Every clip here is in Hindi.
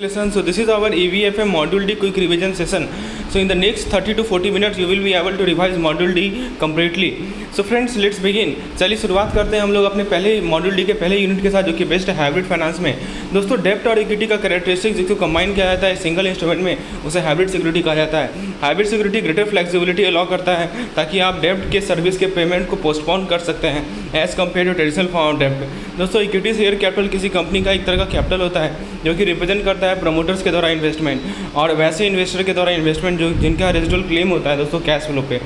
Lesson. So this is our EVFM module D quick revision session. So in the next 30 to 40 minutes you will be able to revise module D completely. So friends let's begin. चलिए शुरुआत करते हैं हम लोग अपने पहले मॉड्यूल डी के पहले यूनिट के साथ जो कि बेस्ट है हाइब्रिड फाइनेंस में। दोस्तों डेप्ट और इक्विटी का कैरेक्टरिस्टिक जिसको कंबाइन किया जाता है सिंगल इंस्ट्रूमेंट में उसे हाइब्रिड सिक्योरिटी कहा जाता है। Hybrid security greater flexibility allow करता है ताकि आप डेप्ट के सर्विस के पेमेंट को पोस्टपोन कर सकते हैं as compared to traditional form of डेप्ट। दोस्तों इक्विटी शेयर कैपिटल किसी कंपनी का एक तरह का कैपिटल होता है जो कि रिप्रेजेंट करता है प्रमोटर्स के द्वारा इन्वेस्टमेंट और वैसे इन्वेस्टर के द्वारा इन्वेस्टमेंट जो जिनका रेजिडुअल क्लेम होता है दोस्तों कैश फ्लो पे।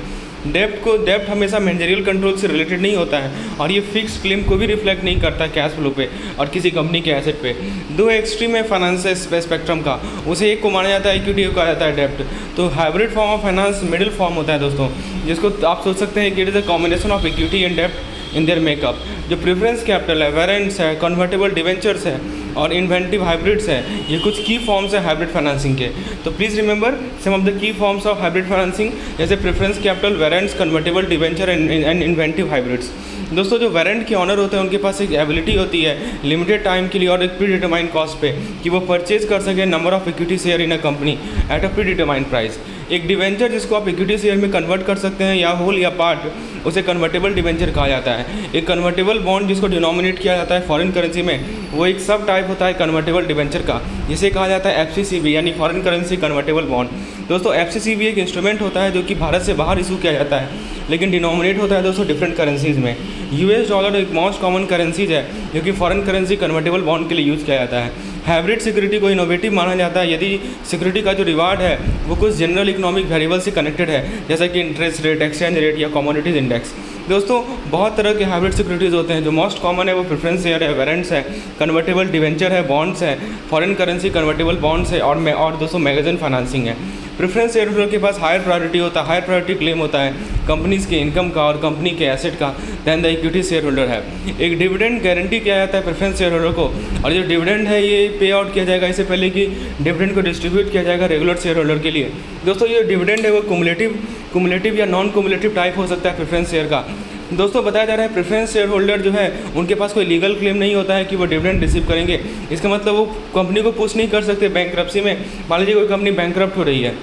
डेप्ट हमेशा मैनेजरियल कंट्रोल से रिलेटेड नहीं होता है और ये फिक्स क्लेम को भी रिफ्लेक्ट नहीं करता कैश फ्लो पे और किसी कंपनी के एसेट पे। दो एक्सट्रीम है फाइनेंस स्पेक्ट्रम का, उसे एक को माना जाता है इक्विटी को कहा जाता है डेप्ट। तो hybrid form of finance middle form होता है दोस्तों, जिसको आप सोच सकते हैं कि it is a combination of equity and dept in their makeup. जो प्रेफरेंस कैपिटल है, वारंट्स है, कन्वर्टेबल डिवेंचर्स है और इन्वेंटिव हाइब्रिड्स है, ये कुछ की फॉर्म्स है हाइब्रिड फाइनेंसिंग के। तो please remember some of the key forms of hybrid financing जैसे preference capital, warrants, convertible debenture and inventive hybrids. दोस्तों जो वारंट के ऑनर होते हैं उनके पास एक एबिलिटी होती है लिमिटेड टाइम के लिए और एक प्री डिटरमाइंड कॉस्ट पे कि वो परचेज कर सके number of equity share in a company at a pre determined price. एक डिवेंचर जिसको आप इक्विटी शेयर में कन्वर्ट कर सकते हैं या होल या पार्ट, उसे कन्वर्टेबल डिवेंचर कहा जाता है। एक कन्वर्टेबल बॉन्ड जिसको डिनोमिनेट किया जाता है फॉरेन करेंसी में, वो एक सब टाइप होता है कन्वर्टेबल डिवेंचर का, जिसे कहा जाता है FCCB यानी फॉरेन करेंसी कन्वर्टेबल बॉन्ड। दोस्तों FCCB एक इंस्ट्रूमेंट होता है जो कि भारत से बाहर इशू किया जाता है लेकिन डिनोमिनेट होता है दोस्तों डिफरेंट करेंसीज़ में। US डॉलर एक मोस्ट कॉमन करेंसीज है जो कि फॉरेन करेंसी कन्वर्टेबल बॉन्ड के लिए यूज़ किया जाता है। हाइब्रिड सिक्योरिटी को इनोवेटिव माना जाता है यदि सिक्योरिटी का जो रिवार्ड है वो कुछ जनरल इकोनॉमिक वेरिएबल से कनेक्टेड है, जैसा कि इंटरेस्ट रेट, एक्सचेंज रेट या कमोडिटीज इंडेक्स। दोस्तों बहुत तरह के हाइब्रिड सिक्योरिटीज़ होते हैं, जो मोस्ट कॉमन है वो प्रेफरेंस शेयर है, वारंट्स है, कन्वर्टेबल डिवेंचर है, बॉन्ड्स है, फॉरेन करेंसी कन्वर्टेबल बॉन्ड्स है और दोस्तों मैगजीन फाइनेंसिंग है। प्रेफरेंस शेयर होल्डर के पास हायर प्रायोरिटी होता है, हायर प्रायोरिटी क्लेम होता है कंपनीज़ के इनकम का और कंपनी के एसेट का than the equity shareholder है। एक डिविडेंड गारंटी किया जाता है प्रेफरेंस शेयर होल्डर को और जो डिविडेंड है ये पे आउट किया जाएगा इससे पहले कि डिविडेंड को डिस्ट्रीब्यूट किया जाएगा रेगुलर शेयर होल्डर के लिए। दोस्तों ये डिविडेंड है वो कुमुलेटिव या नॉन कुमुलेटिव टाइप हो सकता है प्रेफरेंस शेयर का। दोस्तों बताया जा रहा है प्रेफरेंस शेयर होल्डर जो है उनके पास कोई लीगल क्लेम नहीं होता है कि वो डिविडेंड रिसीव करेंगे। इसका मतलब वो कंपनी को पुश नहीं कर सकते बैंकरप्सी में। मान लीजिए कोई कंपनी बैंकरप्ट हो रही है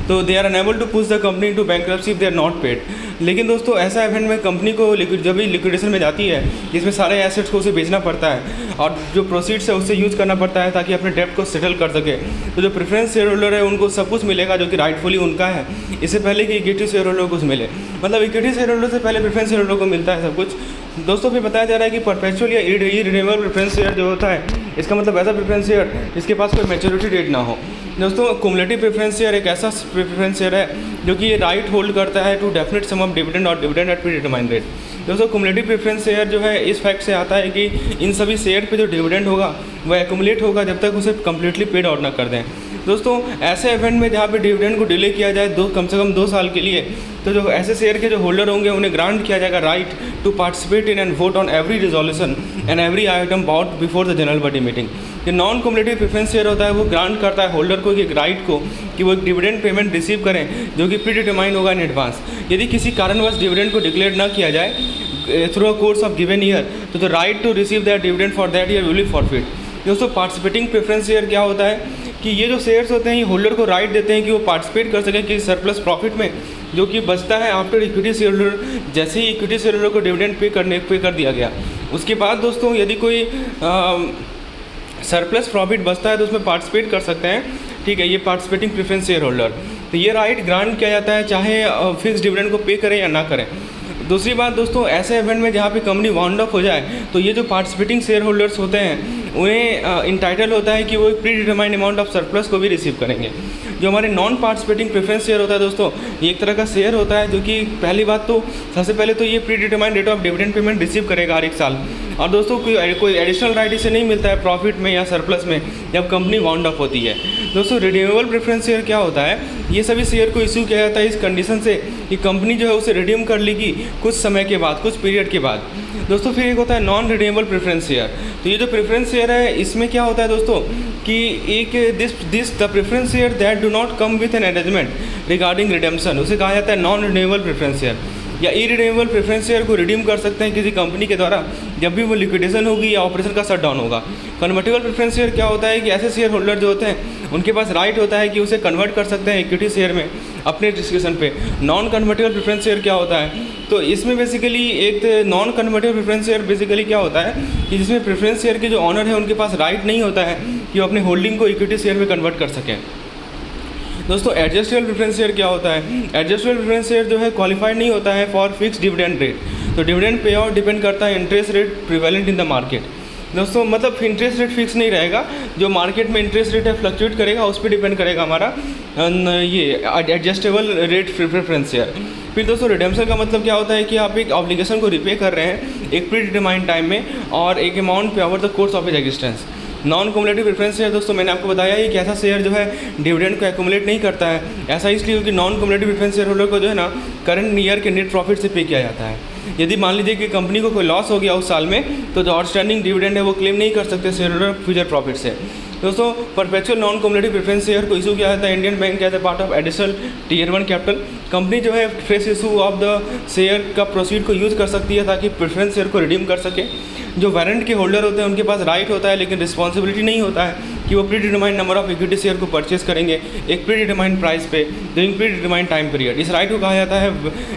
तो they are unable to push the company to bankruptcy if they are not paid. लेकिन दोस्तों ऐसा इवेंट में कंपनी को जब भी लिक्विडेशन में जाती है जिसमें सारे एसेट्स को उसे बेचना पड़ता है और जो प्रोसीड्स है उससे यूज़ करना पड़ता है ताकि अपने डेप्ट को सेटल कर सके। तो जो प्रेफरेंस शेयर होल्डर है उनको सब कुछ मिलेगा जो कि राइटफुली उनका है, इससे पहले कि इक्विटी शेयर होल्डर को कुछ मिले। मतलब इक्विटी शेयर होल्डर से पहले प्रेफरेंस शेयर होल्डर को मिलता है सब कुछ। दोस्तों फिर बताया जा रहा है कि परपेचुअल या इरिन्यूएबल प्रेफरेंस शेयर जो होता है इसका मतलब ऐसा प्रेफरेंस शेयर जिसके पास कोई मैच्योरिटी डेट ना हो। दोस्तों कुमुलेटिव प्रेफरेंस शेयर एक ऐसा प्रेफरेंस शेयर है जो कि ये राइट होल्ड करता है to definite sum of dividend और dividend at predetermined rate. दोस्तों कुमुलेटिव प्रेफरेंस शेयर जो है इस फैक्ट से आता है कि इन सभी शेयर पे जो डिविडेंड होगा वह एक्यूमुलेट होगा जब तक उसे कम्प्लीटली पेड आउट ना कर दें। दोस्तों ऐसे इवेंट में जहाँ पे डिविडेंड को डिले किया जाए कम से कम 2 साल के लिए, तो जो ऐसे शेयर के जो होल्डर होंगे उन्हें ग्रांट किया जाएगा right to participate in and vote on every resolution and every item brought before the general body meeting. जो नॉन कुमुलेटिव प्रेफरेंस शेयर होता है वो ग्रांट करता है होल्डर को एक राइट को कि वो एक डिविडेंड पेमेंट रिसीव करें जो कि प्री डिटरमाइंड होगा इन एडवांस। यदि किसी कारणवश डिविडेंड को डिक्लेयर ना किया जाए through a course of given year तो the right to receive that dividend for that year will be forfeit. दोस्तों पार्टिसिपेटिंग प्रेफरेंस शेयर क्या होता है कि ये जो शेयर्स होते हैं ये होल्डर को राइट देते हैं कि वो पार्टिसिपेट कर सकें कि सरप्लस प्रॉफिट में जो कि बचता है आफ्टर इक्विटी शेयर होल्डर, जैसे ही इक्विटी शेयर होल्डर को डिविडेंड पे कर दिया गया उसके बाद दोस्तों यदि कोई सरप्लस प्रॉफिट बचता है तो उसमें पार्टिसिपेट कर सकते हैं। ठीक है, ये पार्टिसिपेटिंग प्रेफरेंस शेयर होल्डर, तो ये राइट ग्रांट किया जाता है चाहे फिक्स डिविडेंड को पे करें या ना करें। दूसरी बात दोस्तों ऐसे इवेंट में जहाँ पे कंपनी वाउंड अप हो जाए तो ये जो पार्टिसिपेटिंग शेयर होल्डर्स होते हैं उन्हें इंटाइटल होता है कि वो एक pre determined amount of surplus को भी रिसीव करेंगे। जो हमारे नॉन पार्टिसिपेटिंग प्रेफरेंस शेयर होता है दोस्तों ये एक तरह का शेयर होता है जो कि पहली बात तो सबसे पहले तो ये pre determined rate of dividend payment receive करेगा हर एक साल और दोस्तों कोई एडिशनल राइट इसे नहीं मिलता है प्रॉफिट में या सरप्लस में जब कंपनी वाउंड अप होती है। दोस्तों रिडीमेबल प्रेफरेंस शेयर क्या होता है, ये सभी शेयर को इशू किया जाता है इस कंडीशन से कि कंपनी जो है उसे रिडीम कर लेगी कुछ समय के बाद, कुछ पीरियड के बाद। दोस्तों फिर एक होता है नॉन रिडीमेबल प्रेफरेंस शेयर। तो ये जो प्रेफरेंस शेयर है इसमें क्या होता है दोस्तों कि एक this the preference share that do not come with an arrangement regarding redemption उसे कहा जाता है नॉन रिडीमेबल प्रेफरेंस शेयर। या इरिडीमेबल प्रेफरेंस शेयर को रिडीम कर सकते हैं किसी कंपनी के द्वारा जब भी वो लिक्विडेशन होगी या ऑपरेशन का शट डाउन होगा। कन्वर्टेबल प्रेफरेंस शेयर क्या होता है कि ऐसे शेयर होल्डर जो होते हैं उनके पास राइट होता है कि उसे कन्वर्ट कर सकते हैं इक्विटी शेयर में अपने डिस्क्रिप्शन पे। नॉन कन्वर्टेबल प्रेफरेंस शेयर क्या होता है, तो इसमें बेसिकली एक non convertible preference share basically क्या होता है कि जिसमें प्रेफरेंस शेयर के जो ऑनर है उनके पास राइट नहीं होता है कि वो अपने होल्डिंग को इक्विटी शेयर में कन्वर्ट कर सकें। दोस्तों एडजस्टेबल प्रेफरेंस शेयर क्या होता है, एडजस्टेबल प्रेफरेंस शेयर जो है क्वालिफाइड नहीं होता है फॉर फिक्स डिविडेंड रेट। तो डिविडेंड पे आउट डिपेंड करता है interest rate prevalent in the market. दोस्तों मतलब इंटरेस्ट रेट फिक्स नहीं रहेगा, जो मार्केट में इंटरेस्ट रेट है फ्लक्चुएट करेगा, उस पर डिपेंड करेगा हमारा ये एडजस्टेबल रेट प्रेफरेंस शेयर। फिर दोस्तों रिडेम्पशन का मतलब क्या होता है कि आप एक ऑब्लिगेशन को रिपे कर रहे हैं एक प्री डिटरमाइंड टाइम में और एक अमाउंट पे over the course of is existence. Non cumulative preference share दोस्तों मैंने आपको बताया एक ऐसा शेयर जो है डिविडेंड को एक्यूमुलेट नहीं करता है। ऐसा इसलिए क्योंकि non cumulative preference share holder को जो है ना करंट ईयर के नेट प्रॉफिट से पे किया जाता है। यदि मान लीजिए कि कंपनी को कोई लॉस हो गया उस साल में तो जो आउटस्टैंडिंग डिविडेंड है वो क्लेम नहीं कर सकते शेयर होल्डर फ्यूचर प्रॉफिट से। दोस्तों perpetual non cumulative preference share को इशू किया जाता है Indian bank as a part of additional tier 1 capital. Company जो है fresh issue of the share का प्रोसीड को यूज़ कर सकती है ताकि प्रेफरेंस शेयर को रिडीम कर सके। जो वारंट के होल्डर होते हैं उनके पास राइट होता है लेकिन रिस्पॉन्सिबिलिटी नहीं होता है कि वो pre determined number of equity share को परचेस करेंगे एक प्री डिटरमाइंड प्राइस पे during pre determined time period. इस राइट को कहा जाता है,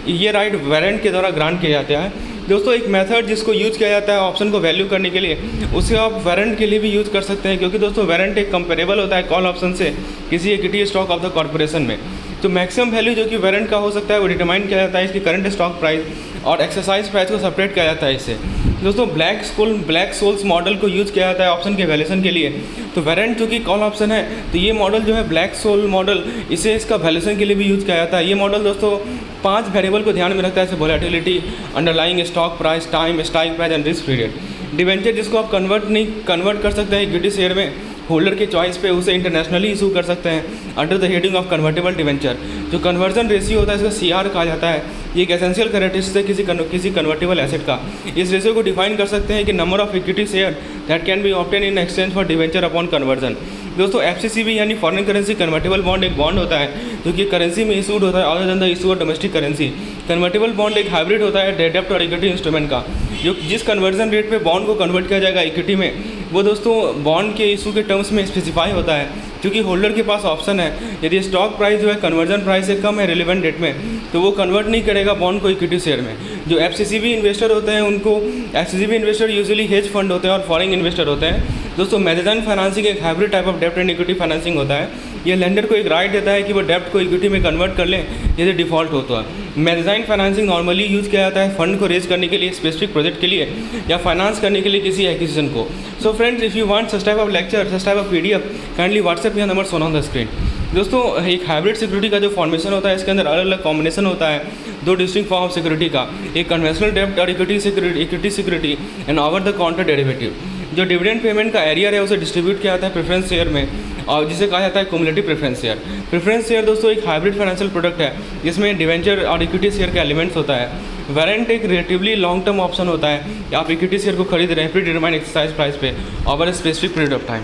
ये राइट वारंट के द्वारा ग्रांट किया जाता है। दोस्तों एक मेथड जिसको यूज़ किया जाता है ऑप्शन को वैल्यू करने के लिए उसे आप वारंट के लिए भी यूज़ कर सकते हैं क्योंकि दोस्तों वारंट एक कंपेरेबल होता है कॉल ऑप्शन से किसी equity stock of the corporation में। तो मैक्सिमम वैल्यू जो कि वारंट का हो सकता है वो डिटरमाइन किया जाता है इसकी करंट स्टॉक प्राइस और एक्सरसाइज प्राइस को सेपरेट किया जाता है इससे। दोस्तों ब्लैक सोल्स मॉडल को यूज़ किया जाता है ऑप्शन के वैल्यूएशन के लिए। तो वारंट जो कि कॉल ऑप्शन है तो ये मॉडल जो है ब्लैक सोल मॉडल इसे इसका वैल्यूएशन के लिए भी यूज़ किया जाता है। ये मॉडल दोस्तों 5 वेरिएबल को ध्यान में रखता है जैसे volatility, underlying stock price, time, strike price and risk period. Debenture जिसको आप कन्वर्ट कर सकते हैं इक्विटी शेयर में होल्डर के चॉइस पे उसे इंटरनेशनली इशू कर सकते हैं under the heading of convertible debenture. जो कन्वर्जन रेशियो होता है इसका CR कहा जाता है। ये एक एसेंशियल कैरेक्टरिस्टिक है किसी कन्वर्टेबल एसेट का। इस रेशियो को डिफाइन कर सकते हैं कि number of equity share that can be obtain in exchange for debenture upon conversion. दोस्तों FCCB यानी फॉरेन करेंसी कन्वर्टेबल बॉन्ड एक बॉन्ड होता है जो कि करेंसी में इशूड होता है other than the issue of domestic currency. Convertible bond एक हाइब्रिड होता है डेब्ट और इक्विटी इंस्ट्रूमेंट का। जो जिस कन्वर्जन रेट पे बॉन्ड को कन्वर्ट किया जाएगा इक्विटी में वो दोस्तों बॉन्ड के इशू के टर्म्स में स्पेसिफाई होता है क्योंकि होल्डर के पास ऑप्शन है यदि स्टॉक प्राइस जो है कन्वर्जन प्राइस से कम है रिलेवेंट डेट में तो वो कन्वर्ट नहीं करेगा बॉन्ड को इक्विटी शेयर में। जो FCCB इन्वेस्टर होते हैं उनको FCCB investor usually hedge fund होते हैं और फॉरेन इन्वेस्टर होते हैं। दोस्तों मैनेजमेंट फाइनेंसिंग एक हाइब्रिड टाइप ऑफ डेब्ट एंड इक्विटी फाइनेंसिंग होता है। ये लेंडर को एक राइट देता है कि वो डेब्ट को इक्विटी में कन्वर्ट कर लें यदि डिफ़ॉल्ट हो तो। मैनेजमेंट फाइनेंसिंग नॉर्मली यूज़ किया जाता है फंड को रेज करने के लिए स्पेसिफिक प्रोजेक्ट के लिए या फाइनेंस करने के लिए किसी एक्विजिशन को। So friends if you want such type of lecture such type of PDF kindly WhatsApp या number shown on the screen. दोस्तों एक हाइब्रिड सिक्योरिटी का जो फॉर्मेशन होता है इसके अंदर अलग अलग कॉम्बिनेशन होता है 2 डिस्टिंक्ट फॉर्म ऑफ सिक्योरिटी का, एक कन्वेंशनल डेब्ट और equity security and over the counter derivative. जो डिविडेंड पेमेंट का एरियर है उसे डिस्ट्रीब्यूट किया जाता है प्रेफरेंस शेयर में और जिसे कहा जाता है cumulative preference share. Preference share दोस्तों एक हाइब्रिड फाइनेंशियल प्रोडक्ट है जिसमें डिवेंचर और इक्विटी शेयर का एलिमेंट्स होता है। वारंट एक रिलेटिवली लॉन्ग टर्म ऑप्शन होता है कि आप इक्विटी शेयर को खरीद रहे हैं प्री डिटरमाइंड एक्सरसाइज प्राइस पे over a specific period of time.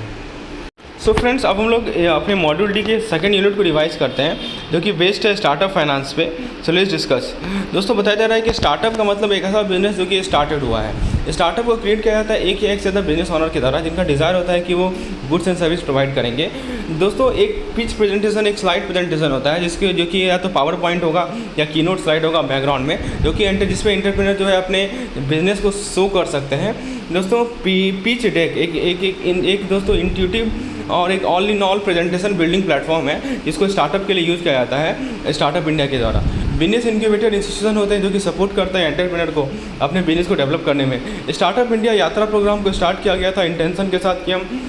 So friends अब हम लोग अपने मॉड्यूल डी के सेकंड यूनिट को रिवाइज करते हैं जो कि बेस्ड है स्टार्टअप फाइनेंस पे। So let's discuss. दोस्तों बताया जा रहा है कि स्टार्टअप का मतलब एक ऐसा बिजनेस जो कि स्टार्टेड हुआ है। स्टार्टअप को क्रिएट किया जाता है एक या एक से ज़्यादा बिजनेस ऑनर के द्वारा जिनका डिज़ायर होता है कि वो गुड्स एंड सर्विस प्रोवाइड करेंगे। दोस्तों एक पिच प्रेजेंटेशन एक स्लाइड प्रेजेंटेशन होता है जो कि या तो पावर पॉइंट होगा या कीनोट स्लाइड होगा बैकग्राउंड में जो कि जिसमें एंटरप्रेन्योर जो है अपने बिजनेस को शो कर सकते हैं। दोस्तों पिच डेक एक दोस्तों इंट्यूटिव और एक all in all presentation building platform है जिसको स्टार्टअप के लिए यूज़ किया जाता है स्टार्टअप इंडिया के द्वारा। बिजनेस इंक्यूबेटर इंस्टीट्यूशन होते हैं जो कि सपोर्ट करते हैं एंटरप्रेन्योर को अपने बिजनेस को डेवलप करने में। स्टार्टअप इंडिया यात्रा प्रोग्राम को स्टार्ट किया गया था इंटेंशन के साथ कि हम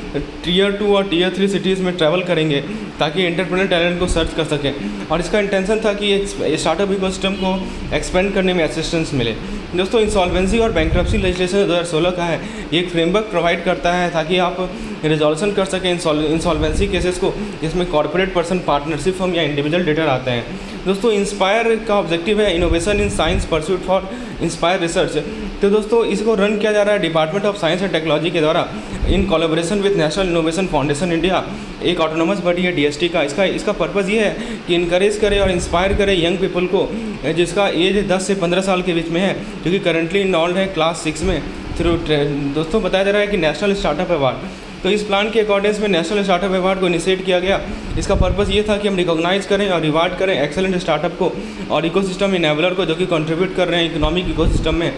Tier 2 और Tier 3 सिटीज़ में ट्रैवल करेंगे ताकि एंटरप्रेन्योर टैलेंट को सर्च कर सकें और इसका इंटेंशन था कि स्टार्टअप इकोसिस्टम को एक्सपेंड करने में असिस्टेंस मिले। दोस्तों इंसॉल्वेंसी और बैंक्रप्सी लेजिस्लेशन 2016 का है, ये एक फ्रेमवर्क प्रोवाइड करता है ताकि आप रिजोल्यूशन कर सकें इंसॉल्वेंसी केसेस को जिसमें कॉर्पोरेट पर्सन, पार्टनरशिप फर्म या इंडिविजुअल डेटर आते हैं। दोस्तों इंस्पायर का ऑब्जेक्टिव है innovation in science pursuit for inspire research. तो दोस्तों इसको रन किया जा रहा है department of science and technology के द्वारा in collaboration with national innovation foundation India, एक ऑटोनोमस बॉडी है DST का। इसका पर्पज़ ये है कि इनकरेज करे और इंस्पायर करे यंग पीपल को जिसका एज 10 से 15 साल के बीच में है, जो कि करंटली इनरोल्ड है क्लास 6 में। थ्रू दोस्तों बताया जा रहा है कि नेशनल स्टार्टअप अवार्ड, तो इस प्लान के अकॉर्डिंग्स में नेशनल स्टार्टअप अवार्ड को इनिशिएट किया गया। इसका पर्पज़ ये था कि हम रिकॉग्नाइज करें और रिवार्ड करें एक्सेलेंट स्टार्टअप को और इकोसिस्टम इनेबलर को, जो कि कंट्रीब्यूट कर रहे हैं इकोनॉमिक इकोसिस्टम में।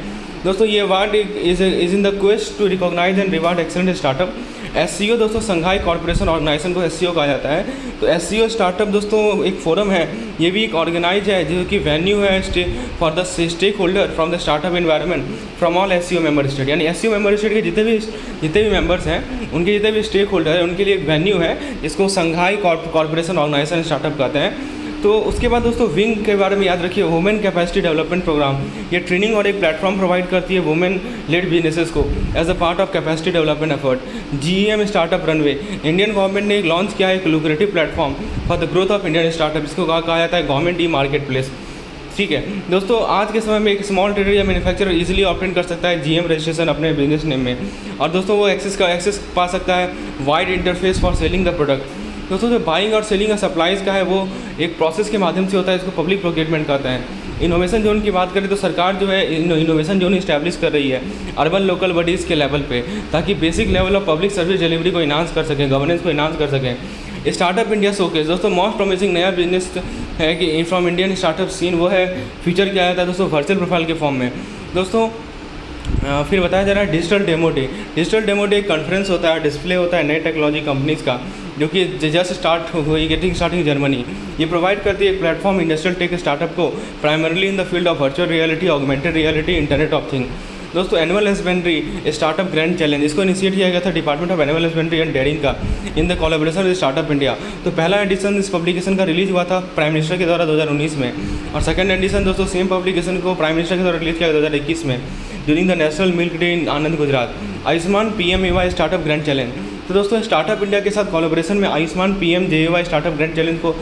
दोस्तों ये award is in the quest to recognize and reward excellent startup. SCO दोस्तों संघाई कॉर्पोरेशन ऑर्गेनाइजेशन को SCO कहा जाता है। तो SCO स्टार्टअप दोस्तों एक फोरम है, ये भी एक ऑर्गेनाइज है जो कि वेन्यू है for the stakeholder from the startup environment from all SCO member state. यानी SCO मेंबर स्टेट के जितने भी मेंबर्स हैं, उनके जितने भी स्टेक होल्डर हैं, उनके लिए एक वेन्यू है जिसको संघाई कॉर्पोरेशन ऑर्गेनाइजेशन स्टार्टअप कहते हैं। तो उसके बाद दोस्तों विंग के बारे में याद रखिए, वुमेन कैपेसिटी डेवलपमेंट प्रोग्राम। ये ट्रेनिंग और एक प्लेटफॉर्म प्रोवाइड करती है वुमेन लेड बिजनेसेस को as a part of capacity development effort. GEM startup runway, Indian government ने एक लॉन्च किया है एक lucrative platform for the growth of Indian startup, इसको कहा जाता है गवर्नमेंट मार्केट प्लेस। ठीक है दोस्तों, आज के समय में एक स्मॉल ट्रेडर या मैन्युफैक्चरर इजीली ऑप्टेन कर सकता है GM रजिस्ट्रेशन अपने बिजनेस नेम में, और दोस्तों वो एक्सेस पा सकता है wide interface for selling the product. दोस्तों जो बाइंग और सेलिंग और सप्लाईज़ का है वो एक प्रोसेस के माध्यम से होता है, इसको पब्लिक प्रोक्योरमेंट कहते हैं। इनोवेशन जोन की बात करें तो सरकार जो है इनोवेशन जोन इस्टेब्लिश कर रही है अर्बन लोकल बॉडीज़ के लेवल पे, ताकि basic level of public service delivery को इन्हांस कर सकें, गवर्नेंस को इन्हांस कर सकें। स्टार्टअप इंडिया शोकेस दोस्तों मोस्ट प्रॉमिसिंग नया बिजनेस है कि फ्रॉम इंडियन स्टार्टअप सीन, वो है फीचर किया जाता है दोस्तों वर्चुअल प्रोफाइल के फॉर्म में। दोस्तों फिर बताया जा रहा है digital demo day. Digital demo day एक कॉन्फ्रेंस होता है, डिस्प्ले होता है नए टेक्नोलॉजी कंपनीज़ का, जो कि जस्ट स्टार्ट हुई गेटिंग स्टार्टिंग जर्मनी। ये प्रोवाइड करती है एक प्लेटफॉर्म इंडस्ट्रियल टेक स्टार्टअप को, primarily in the field of virtual reality, augmented reality, internet of thing. दोस्तों animal husbandry startup grand challenge, इसको इनिशिएट किया गया था department of animal husbandry and dairying का in the collaboration with startup India. तो पहला एडिशन इस पब्लिकेशन का रिलीज हुआ था प्राइम मिनिस्टर के द्वारा 2019 में, और सेकंड एडिशन दोस्तों सेम पब्लिकेशन को प्राइम मिनिस्टर के द्वारा रिलीज किया 2021 में during the national milk day in Anand Gujarat. Ayushman PMAY startup grand challenge, तो दोस्तों स्टार्टअप इंडिया के साथ कोलैबोरेशन में Ayushman PMJAY startup grand challenge को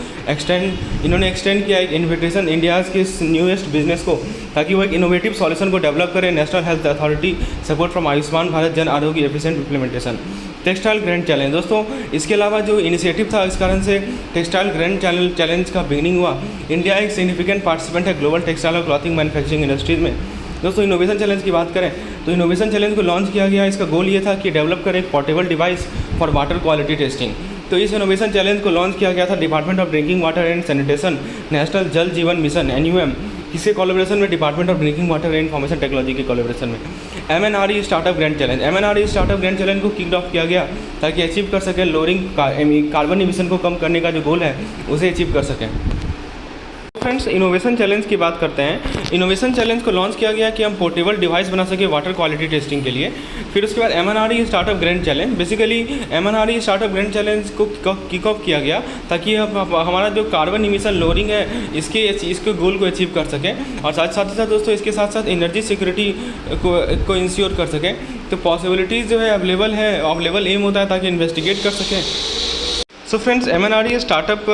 इन्होंने एक्सटेंड किया एक इन्विटेशन इंडियाज़ के न्यूएस्ट बिजनेस को, ताकि वो एक इनोवेटिव सॉल्यूशन को डेवलप करें। National health authority support from Ayushman Bharat Jan Arogya efficient implementation. Textile grand challenge दोस्तों, इसके अलावा जो इनिशिएटिव था, इस कारण से टेक्सटाइल ग्रैंड चैलेंज का बिगिनिंग हुआ। इंडिया एक सिग्निफिकेंट पार्टिसिपेंट है ग्लोबल टेक्सटाइल और क्लॉथिंग मैन्युफैक्चरिंग इंडस्ट्रीज में। दोस्तों इनोवेशन चैलेंज की बात करें तो इनोवेशन चैलेंज को लॉन्च किया गया, इसका गोल ये था कि डेवलप करें एक portable device for water quality testing. तो इस इनोवेशन चैलेंज को लॉन्च किया गया था department of drinking water and sanitation, national जल जीवन मिशन NUM, किसके कोलैबोरेशन में, department of drinking water and information technology के कोलैबोरेशन में। MNRE startup grand challenge, MNRE startup grand challenge को किक ऑफ किया गया ताकि अचीव कर सके लोअरिंग कार्बन इमिशन को कम करने का जो गोल है उसे अचीव कर सकें। फ्रेंड्स इनोवेशन चैलेंज की बात करते हैं। इनोवेशन चैलेंज को लॉन्च किया गया कि हम पोर्टेबल डिवाइस बना सके वाटर क्वालिटी टेस्टिंग के लिए। फिर उसके बाद MNRE startup grand challenge, basically MNRE startup grand challenge को किक ऑफ किया गया ताकि हमारा जो कार्बन इमिशन लोअरिंग है इसके गोल को अचीव कर सकें, और साथ ही साथ दोस्तों इसके साथ साथ एनर्जी सिक्योरिटी को इंश्योर कर सकें। तो पॉसिबिलिटीज़ जो है अवेलेबल एम होता है ताकि इन्वेस्टिगेट कर सकें। So friends MNRE startup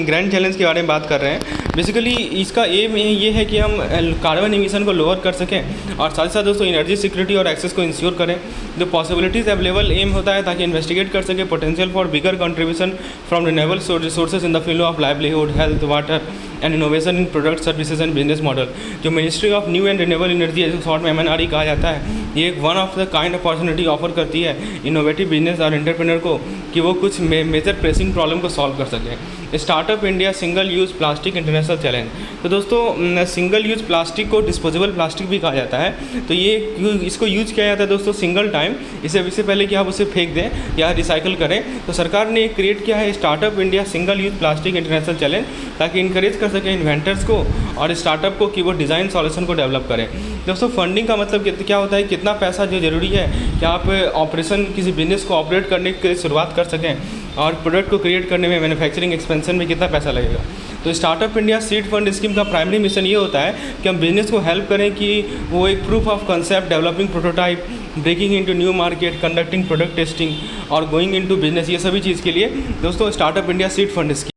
grand challenge के बारे में बात कर रहे हैं। बेसिकली इसका एम ये है कि हम कार्बन इमिशन को लोअर कर सकें और साथ ही साथ दोस्तों एनर्जी सिक्योरिटी और एक्सेस को इंश्योर करें। जो पॉसिबिलिटीज़ अवेलेबल एम होता है ताकि इन्वेस्टिगेट कर सके potential for bigger contribution from renewable resources in the field of livelihood, health, water and innovation in product services and business model. जो ministry of new and renewable energy short में MNRE कहा जाता है, ये एक one of the kind opportunity offer करती है इनोवेटिव बिजनेस और एंटरप्रेन्योर को कि वो कुछ मेजर प्रेसिंग प्रॉब्लम को सॉल्व कर सकें। Startup India single use plastic international challenge, तो दोस्तों सिंगल यूज़ प्लास्टिक को डिस्पोजेबल प्लास्टिक भी कहा जाता है। तो ये इसको यूज किया जाता है दोस्तों सिंगल टाइम, इससे पहले कि आप उसे फेंक दें या रिसाइकिल करें। तो सरकार ने क्रिएट किया है startup India single use plastic international challenge ताकि इनकरेज कर सकें इन्वेंटर्स को और स्टार्टअप को कि वो डिज़ाइन सॉल्यूशन को डेवलप करें। दोस्तों फंडिंग का मतलब क्या होता है, कितना पैसा जो ज़रूरी है कि आप ऑपरेशन किसी बिजनेस को ऑपरेट करने की शुरुआत कर सकें और प्रोडक्ट को क्रिएट करने में मैन्युफैक्चरिंग एक्सपेंशन में कितना पैसा लगेगा। तो startup India seed fund scheme का प्राइमरी मिशन ये होता है कि हम बिजनेस को हेल्प करें कि वो एक proof of concept, developing prototype, breaking into new market, conducting product testing और गोइंग इनटू बिजनेस, ये सभी चीज़ के लिए दोस्तों startup India seed fund scheme.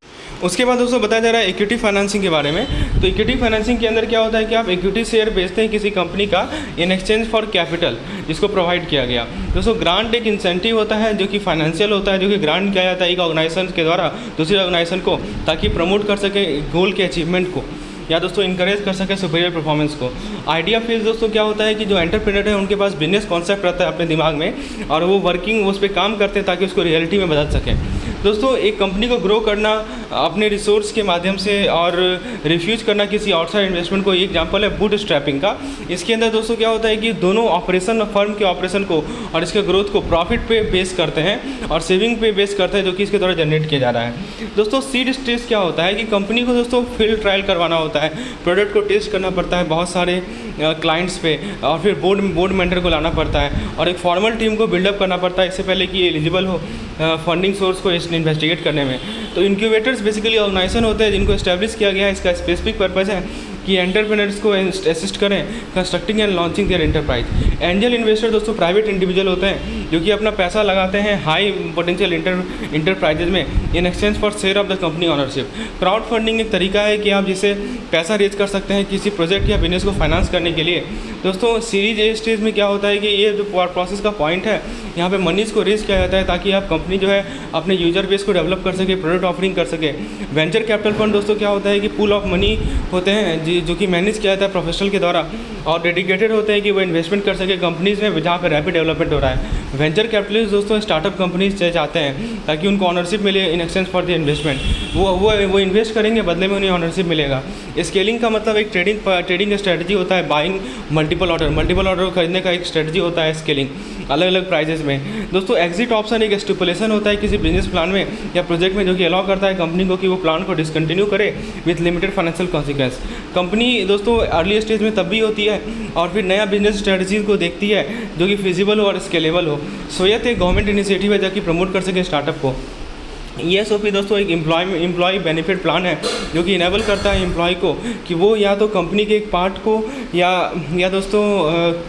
उसके बाद दोस्तों बताया जा रहा है इक्विटी फाइनेंसिंग के बारे में। तो इक्विटी फाइनेंसिंग के अंदर क्या होता है कि आप इक्विटी शेयर बेचते हैं किसी कंपनी का इन एक्सचेंज फॉर कैपिटल जिसको प्रोवाइड किया गया। दोस्तों ग्रांट एक इंसेंटिव होता है जो कि फाइनेंशियल होता है, जो कि ग्रांट किया जाता है एक ऑर्गेनाइजेशन के द्वारा दूसरी ऑर्गेनाइजेशन को, ताकि प्रमोट कर सके गोल के अचीवमेंट को या दोस्तों इनकरेज कर सके सुपीरियर परफॉर्मेंस को। आइडिया फेज दोस्तों क्या होता है कि जो एंटरप्रेन्योर है उनके पास बिजनेस कॉन्सेप्ट रहता है अपने दिमाग में और वो वर्किंग उस पर काम करते हैं ताकि उसको रियलिटी में बदल सकें। दोस्तों एक कंपनी को ग्रो करना अपने रिसोर्स के माध्यम से और रिफ्यूज करना किसी आउटसाइड इन्वेस्टमेंट को, एक एग्जांपल है बूट स्ट्रैपिंग का। इसके अंदर दोस्तों क्या होता है कि दोनों ऑपरेशन फर्म के ऑपरेशन को और इसके ग्रोथ को प्रॉफिट पे बेस करते हैं और सेविंग पे बेस करते हैं जो कि इसके द्वारा जनरेट किया जा रहा है। दोस्तों सीड स्टेज क्या होता है कि कंपनी को दोस्तों फील्ड ट्रायल करवाना होता है, प्रोडक्ट को टेस्ट करना पड़ता है बहुत सारे क्लाइंट्स पे और फिर बोर्ड मेंबर को लाना पड़ता है और एक फॉर्मल टीम को बिल्डअप करना पड़ता है इससे पहले कि ये एलिजिबल हो फंडिंग सोर्स को इन्वेस्टिगेट करने में। तो इंक्यूबेटर्स बेसिकली ऑर्गेनाइजेशन होते हैं जिनको एस्टैब्लिश किया गया है। इसका स्पेसिफिक पर्पज़ है कि एंटरप्रेन्योर्स को असिस्ट करें constructing and launching there enterprise. Angel investor दोस्तों प्राइवेट इंडिविजुअल होते हैं जो कि अपना पैसा लगाते हैं हाई पोटेंशियल इंटरप्राइजेज में in exchange for share of the company ownership. Crowd funding एक तरीका है कि आप जिसे पैसा रेज कर सकते हैं किसी प्रोजेक्ट या बिजनेस को फाइनेंस करने के लिए। दोस्तों सीरीज ए स्टेज में क्या होता है कि ये जो प्रोसेस का पॉइंट है यहाँ पे मनीज को रेज किया जाता है ताकि आप कंपनी जो है अपने यूजर बेस को डेवलप कर सके, प्रोडक्ट ऑफरिंग कर सके। वेंचर कैपिटल फंड दोस्तों क्या होता है कि पूल ऑफ मनी होते हैं जो कि मैनेज किया जाता है प्रोफेशनल के द्वारा और डेडिकेटेड होते हैं कि वो इन्वेस्टमेंट कर सके कंपनीज़ में जहाँ पर रैपिड डेवलपमेंट हो रहा है। वेंचर कैपिटलिस्ट दोस्तों स्टार्टअप कंपनीज चाहते हैं ताकि उनको ऑनरशिप मिले in exchange for the investment. वो इन्वेस्ट करेंगे, बदले में उन्हें ऑनरशिप मिलेगा। स्केलिंग का मतलब एक ट्रेडिंग स्ट्रेटजी होता है, बाइंग मल्टीपल ऑर्डर खरीदने का एक स्ट्रेटजी होता है स्केलिंग अलग अलग प्राइजेस में। दोस्तों एग्जिट ऑप्शन एक स्टिपुलेशन होता है किसी बिजनेस प्लान में या प्रोजेक्ट में जो कि अलाउ करता है कंपनी को कि वो प्लान को डिसकंटिन्यू करे with limited financial consequence. Company दोस्तों अर्ली स्टेज में तब भी होती है और फिर नया बिजनेस स्ट्रेटजीज को देखती है जो कि फिजिबल हो और स्केलेबल हो। सोयत एक गवर्नमेंट इनिशिएटिव है जो कि प्रमोट कर सके स्टार्टअप को। ESOP दोस्तों एक एम्प्लॉय बेनिफिट प्लान है जो कि इनेबल करता है एम्प्लॉय को कि वो या तो कंपनी के एक पार्ट को या दोस्तों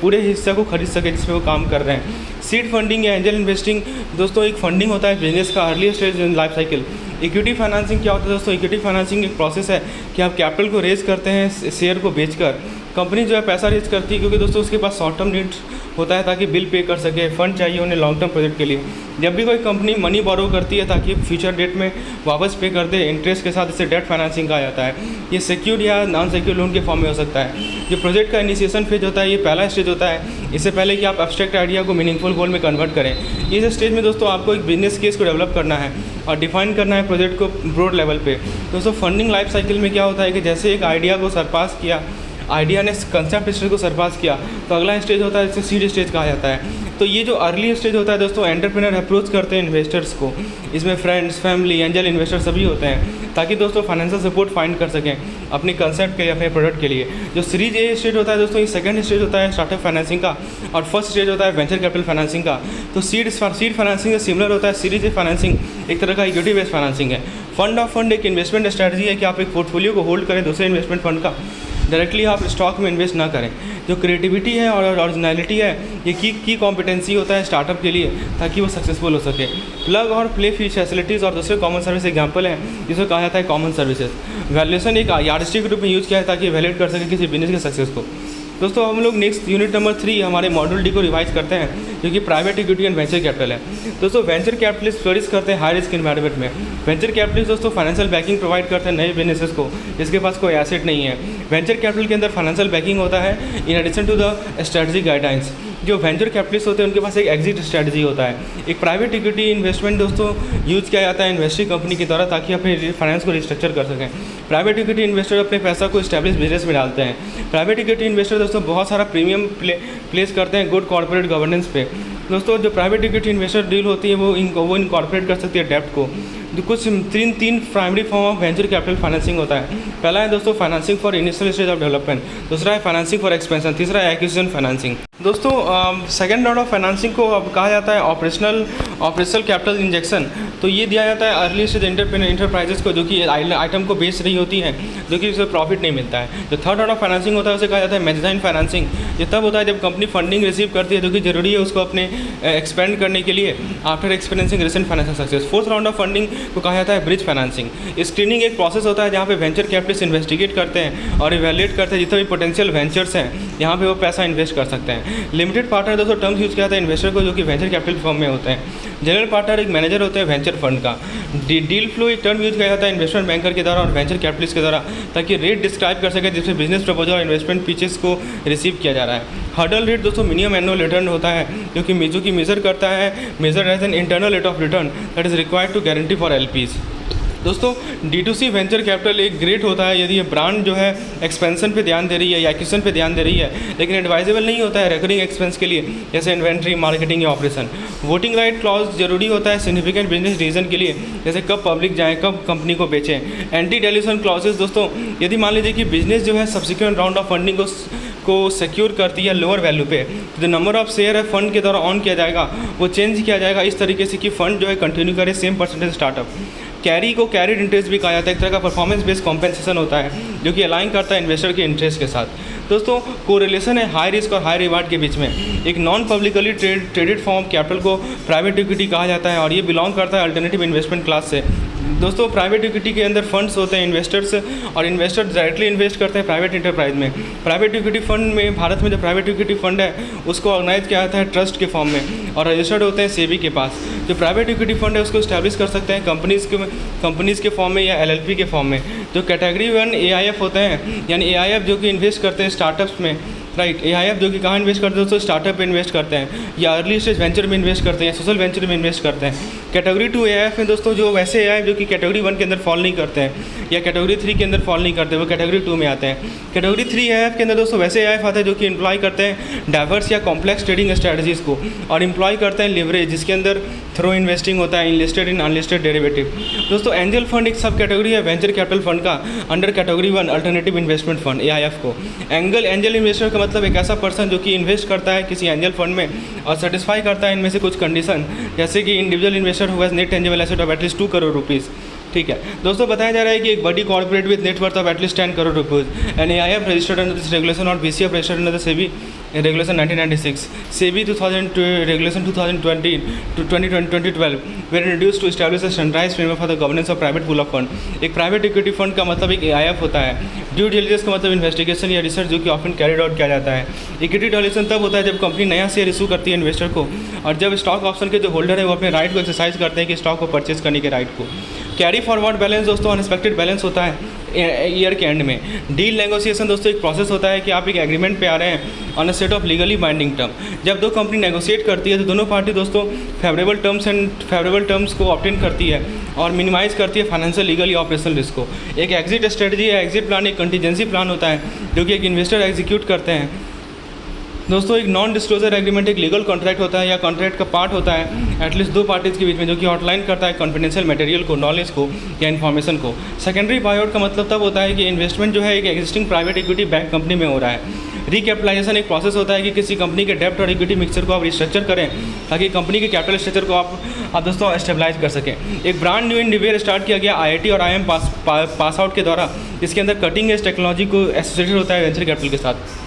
पूरे हिस्से को खरीद सके जिसमें वो काम कर रहे हैं। सीड फंडिंग या एंजल इन्वेस्टिंग दोस्तों एक फंडिंग होता है बिजनेस का early stage life cycle. Equity financing क्या होता है दोस्तों? इक्विटी फाइनेंसिंग एक प्रोसेस है कि आप कैपिटल को रेज करते हैं शेयर को बेचकर। कंपनी जो है पैसा रेज करती है क्योंकि दोस्तों उसके पास शॉर्ट टर्म नीड्स होता है ताकि बिल पे कर सके, फंड चाहिए उन्हें लॉन्ग टर्म प्रोजेक्ट के लिए। जब भी कोई कंपनी मनी बोरो करती है ताकि फ्यूचर डेट में वापस पे कर दे इंटरेस्ट के साथ, इसे डेट फाइनेंसिंग कहा जाता है। ये सिक्योर्ड या नॉन सिक्योर्ड लोन के फॉर्म में हो सकता है। जो प्रोजेक्ट का इनिशिएशन फेज होता है ये पहला स्टेज होता है, इससे पहले कि आप एब्स्ट्रैक्ट आइडिया को मीनिंगफुल गोल में कन्वर्ट करें। इस स्टेज में दोस्तों आपको एक बिजनेस केस को डेवलप करना है और डिफाइन करना है प्रोजेक्ट को ब्रॉड लेवल पे। दोस्तों फंडिंग लाइफ साइकिल में क्या होता है कि जैसे एक आइडिया को सरपास किया, आइडिया ने कंसेप्ट स्टेज को सरपास किया, तो अगला स्टेज होता है जिसे सीड स्टेज कहा जाता है। तो ये जो अर्ली स्टेज होता है दोस्तों, एंटरप्रेन्योर अप्रोच करते हैं इन्वेस्टर्स को, इसमें फ्रेंड्स, फैमिली, एंजल इन्वेस्टर सभी होते हैं ताकि दोस्तों फाइनेंशियल सपोर्ट फाइंड कर सकें अपने कंसेप्ट के लिए, अपने प्रोडक्ट के लिए। जो सीरीज ए स्टेज होता है दोस्तों, ये सेकंड स्टेज होता है स्टार्टअप फाइनेंसिंग का और फर्स्ट स्टेज होता है वेंचर कैपिटल फाइनेंसिंग का। तो सीड फाइनेंसिंग से सिमिलर होता है सीरीज ए फाइनेंसिंग, एक तरह का इक्विटी बेस्ड फाइनेंसिंग है। फंड ऑफ फंड एक इन्वेस्टमेंट स्ट्रेटजी है कि आप एक पोर्टफोलियो को होल्ड करें दूसरे इन्वेस्टमेंट फंड का, डायरेक्टली आप स्टॉक में इन्वेस्ट ना करें। जो क्रिएटिविटी है और ओरिजिनलिटी है ये की कॉम्पिटेंसी होता है स्टार्टअप के लिए ताकि वो सक्सेसफुल हो सके। प्लग और प्ले फैसिलिटीज़ और दूसरे कॉमन सर्विस एग्जांपल हैं जिसको कहा जाता है कॉमन सर्विसेज। वैल्यूएशन एक यार्डस्टिक के रूप में यूज़ किया है ताकि वैलिडेट कर सके किसी बिजनेस के सक्सेस को। दोस्तों हम लोग नेक्स्ट यूनिट नंबर 3 हमारे मॉड्यूल डी को रिवाइज करते हैं जो कि private equity and venture capital है। दोस्तों वेंचर कैपिटलिस्ट फ्लोरिश करते हैं हाई रिस्क इन्वायरमेंट में। वेंचर कैपिटलिस्ट दोस्तों फाइनेंशियल बैकिंग प्रोवाइड करते हैं नए बिजनेसेस को जिसके पास कोई एसेट नहीं है। वेंचर कैपिटल के अंदर फाइनेंशियल बैकिंग होता है in addition to the strategy guidelines. जो वेंचर कैपिटलिस्ट होते हैं उनके पास एक एग्जिट स्ट्रेटजी होता है। एक प्राइवेट इक्विटी इन्वेस्टमेंट दोस्तों यूज़ किया जाता है इन्वेस्टिंग कंपनी के द्वारा ताकि अपने फाइनेंस को रिस्ट्रक्चर कर सकें। प्राइवेट इक्विटी इन्वेस्टर अपने पैसा को एस्टैब्लिश बिजनेस में डालते हैं। प्राइवेट इक्विटी इन्वेस्टर दोस्तों बहुत सारा प्रीमियम प्लेस करते हैं गुड कॉर्पोरेट गवर्नेंस पे। दोस्तों जो प्राइवेट इक्विटी इन्वेस्टर डील होती है वो इनकॉर्पोरेट कर सकती है डेप्ट को। कुछ तीन primary form of venture capital financing होता है। पहला है दोस्तों financing for initial stage of development, दूसरा है फाइनेंसिंग फॉर एक्सपेंशन, तीसरा है एक्विजिशन फाइनेंसिंग। दोस्तों सेकंड राउंड ऑफ फाइनेंसिंग को अब कहा जाता है ऑपरेशनल कैपिटल इंजेक्शन। तो ये दिया जाता है अर्ली स्टेज इंटरप्राइजेस को जो कि आइटम को बेच रही होती है जो कि उसे प्रॉफिट नहीं मिलता है। जो थर्ड राउंड ऑफ फाइनेंसिंग होता है उसे कहा जाता है मेज़ाइन फाइनेंसिंग। ये तब होता है जब कंपनी फंडिंग रिसीव करती है जो कि जरूरी है उसको अपने एक्सपेंड करने के लिए after experiencing recent financial success. Fourth round of funding को कहा जाता है ब्रिज फाइनेंसिंग। स्क्रीनिंग एक प्रोसेस होता है जहाँ पे वेंचर कैपिटलिस्ट इन्वेस्टिगेट करते हैं और इवैल्यूएट करते हैं जितने भी पोटेंशियल वेंचर्स हैं यहाँ पे वो पैसा इन्वेस्ट कर सकते हैं। लिमिटेड पार्टनर दोस्तों टर्म्स यूज़ किया जाता है इन्वेस्टर को जो कि वेंचर कैपिटल फर्म में होते हैं। जनरल पार्टनर एक मैनेजर होते हैं वेंचर फंड का। डील फ्लो एक टर्म यूज़ किया जाता है इन्वेस्टमेंट बैंकर के द्वारा और वेंचर कैपिटलिस्ट के द्वारा ताकि रेट डिस्क्राइब कर सके जिसमें बिजनेस प्रपोजल और इन्वेस्टमेंट पिचेस को रिसीव किया जा रहा है। हर्डल रेट दोस्तों मिनिमम एनुअल रिटर्न होता है जो कि मेजर करता है measure as an internal rate of return that is required to guarantee for LPs. दोस्तों D2C वेंचर कैपिटल एक ग्रेट होता है यदि ये ब्रांड जो है एक्सपेंशन पे ध्यान दे रही है या एक्विजिशन पे ध्यान दे रही है, लेकिन एडवाइजेबल नहीं होता है रेकरिंग एक्सपेंस के लिए जैसे इन्वेंट्री, मार्केटिंग या ऑपरेशन। वोटिंग राइट क्लॉज जरूरी होता है सिग्निफिकेंट बिजनेस रीजन के लिए जैसे कब पब्लिक जाएँ, कब कंपनी को बेचें। एंटी डाइल्यूशन क्लॉजेस दोस्तों यदि मान लीजिए कि बिजनेस जो है सब्सिक्वेंट राउंड ऑफ फंडिंग को सिक्योर करती है लोअर वैल्यू पे, तो जो नंबर ऑफ शेयर है फंड के द्वारा ऑन किया जाएगा वो चेंज किया जाएगा इस तरीके से कि फंड जो है कंटिन्यू करे सेम परसेंटेज स्टार्टअप। कैरी को कैरिड इंटरेस्ट भी कहा जाता है, एक तरह का परफॉर्मेंस बेस्ड कॉम्पेंसेशन होता है जो कि अलाइन करता है इन्वेस्टर के इंटरेस्ट के साथ। दोस्तों कोरिलेशन है हाई रिस्क और हाई रिवार्ड के बीच में। एक non publicly traded form capital को प्राइवेट इक्विटी कहा जाता है और ये बिलोंग करता है अल्टरनेटिव इन्वेस्टमेंट क्लास से। दोस्तों प्राइवेट इक्विटी के अंदर फंड्स होते हैं इन्वेस्टर्स और इन्वेस्टर्स डायरेक्टली इन्वेस्ट करते हैं प्राइवेट इंटरप्राइज में। प्राइवेट इक्विटी फंड में भारत में जो प्राइवेट इक्विटी फंड है उसको ऑर्गेनाइज किया जाता है ट्रस्ट के फॉर्म में और रजिस्टर्ड होते हैं सेबी के पास। जो प्राइवेट इक्विटी फंड है उसको इस्टेब्लिश कर सकते हैं कंपनीज़ के फॉर्म में या एलएलपी के फॉर्म में। जो कैटेगरी 1 AIF होते हैं यानी AIF जो कि इन्वेस्ट करते हैं स्टार्टअप्स में, राइट। AIF जो कि कहाँ इन्वेस्ट करते हैं दोस्तों स्टार्टअप में इन्वेस्ट करते हैं या अर्ली स्टेज वेंचर में इन्वेस्ट करते हैं या सोशल वेंचर में इन्वेस्ट करते हैं। कैटेगरी 2 AIF में दोस्तों जो वैसे AIF जो कि कैटेगरी 1 के अंदर फॉल नहीं करते हैं या कैटेगरी 3 के अंदर फॉल नहीं करते, वो कैटेगरी 2 में आते हैं। कैटेगरी 3 AIF के अंदर दोस्तों वैसे AIF आते हैं जो कि इम्प्लॉय करते हैं डाइवर्स या कॉम्प्लेक्स ट्रेडिंग स्ट्रैटेजीज़ को और इम्प्लॉय करते हैं लिवरेज जिसके अंदर थ्रो इन्वेस्टिंग होता है इनलिस्टेड इन अनलिस्टेड डेरिवेटिव। दोस्तों एंजल फंड एक सब कैटेगरी है वेंचर कैपिटल फंड का under category 1 alternative investment fund AIF को। एंजल इन्वेस्टर का मतलब एक ऐसा पर्सन जो कि इन्वेस्ट करता है किसी एंजल फंड में और सेटिस्फाई करता है इनमें से कुछ कंडीशन जैसे कि individual investor who has net tangible asset of at least 2 crore rupees. ठीक है दोस्तों, बताया जा रहा है कि एक बड़ी corporate with net worth of at least 10 crore rupees and AIF registered under this regulation और BCF registered under the SEBI regulation 1996, SEBI 2000 regulation 2020 to 2012 were introduced to establish a standardized framework for the governance of private pool of fund। एक प्राइवेट इक्विटी फंड का मतलब एक AIF होता है। ड्यू डिलिजेंस का मतलब इन्वेस्टिगेशन या रिसर्च जो कि ऑफन कैरिड आउट किया जाता है। इक्विटी वैल्यूएशन तब होता है जब कंपनी नया शेयर इशू करती है इन्वेस्टर को और जब स्टॉक ऑप्शन के जो होल्डर है वो अपने राइट को एक्सरसाइज करते हैं कि स्टॉक को परचेज करने के राइट को। कैरी फॉरवर्ड बैलेंस दोस्तों अनएक्सपेक्टेड बैलेंस होता है ईयर के एंड में। डील नेगोशिएशन दोस्तों एक प्रोसेस होता है कि आप एक एग्रीमेंट पे आ रहे हैं on a set of legally binding term. जब दो कंपनी नेगोशिएट करती है तो दोनों पार्टी दोस्तों फेवरेबल टर्म्स को ऑब्टेन करती है और मिनिमाइज करती है फाइनेंशियल लीगल या ऑपरेशनल रिस्क को। एक एग्जिट स्ट्रेटजी या एग्जिट प्लान एक कंटीजेंसी प्लान होता है जो कि एक इन्वेस्टर एग्जीक्यूट करते हैं। दोस्तों एक नॉन डिस्क्लोजर एग्रीमेंट एक लीगल कॉन्ट्रैक्ट होता है या कॉन्ट्रैक्ट का पार्ट होता है एटलीस्ट दो पार्टीज़ के बीच में जो कि आउटलाइन करता है कॉन्फिडेंशियल मटेरियल को, नॉलेज को या इन्फॉर्मेशन को। सेकेंडरी बायआउट का मतलब तब होता है कि इन्वेस्टमेंट जो है एक existing private equity bank company में हो रहा है। रिकैपिटलाइजेशन एक प्रोसेस होता है कि किसी कंपनी के डेप्ट और इक्विटी मिक्सचर को आप रिस्ट्रक्चर करें ताकि कंपनी के कैपिटल स्ट्रक्चर को आप दोस्तों स्टेबलाइज कर सकें। एक ब्रांड न्यू इंडिवियर स्टार्ट किया गया IIT और IIM पास आउट के द्वारा, इसके अंदर कटिंग एज टेक्नोलॉजी को एसोसिएटेड होता है वेंचर कैपिटल के साथ।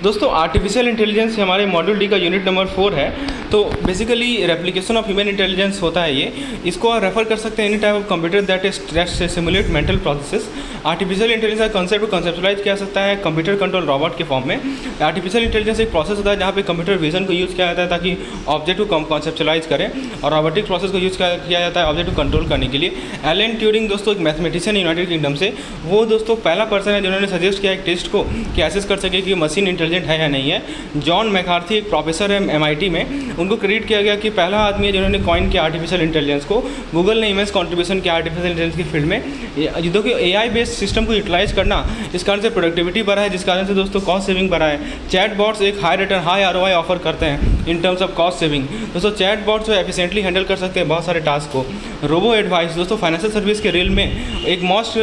दोस्तों आर्टिफिशियल इंटेलिजेंस हमारे मॉड्यूल डी का यूनिट नंबर 4 है। तो basically replication of human intelligence होता है ये। इसको आप रेफर कर सकते हैं any type of computer that is test simulate mental processes. Artificial intelligence का कॉन्सेप्ट को कंसेप्चुलाइज किया सकता है कंप्यूटर कंट्रोल रोबोट के फॉर्म में। आर्टिफिशियल इंटेलिजेंस एक प्रोसेस होता है जहाँ पे कंप्यूटर विजन को यूज़ किया जाता है ताकि ऑब्जेक्ट को कॉन्सेप्चुलाइज करें और रोबोटिक प्रोसेस को यूज़ किया जाता है ऑब्जेक्ट को कंट्रोल करने के लिए। एलन ट्यूरिंग दोस्तों एक मैथमेटिशियन यूनाइटेड किंगडम से, वो दोस्तों पहला पर्सन है जिन्होंने सजेस्ट किया एक टेस्ट को कि एसेस कर सके कि मशीन इंटेलिजेंट है या नहीं है। जॉन मैकार्थी एक प्रोफेसर है MIT में, उनको क्रेडिट किया गया कि पहला आदमी है जिन्होंने कॉइन किया आर्टिफिशियल इंटेलिजेंस को। गूगल ने इमेंस कंट्रीब्यूशन किया आर्टिफिशियल इंटेलिजेंस की फील्ड में। जो कि AI बेस्ड सिस्टम को यूटिलाइज करना, इस कारण से प्रोडक्टिविटी बढ़ा है, जिस कारण से दोस्तों कॉस्ट सेविंग बढ़ा है। चैट बॉट्स एक हाई ROI ऑफर करते हैं in terms of cost saving. दोस्तों चैट बॉट्स जो एफिशिएंटली हैंडल कर सकते हैं बहुत सारे टास्क को। रोबो एडवाइस दोस्तों फाइनेंशियल सर्विस के रील में एक मोस्ट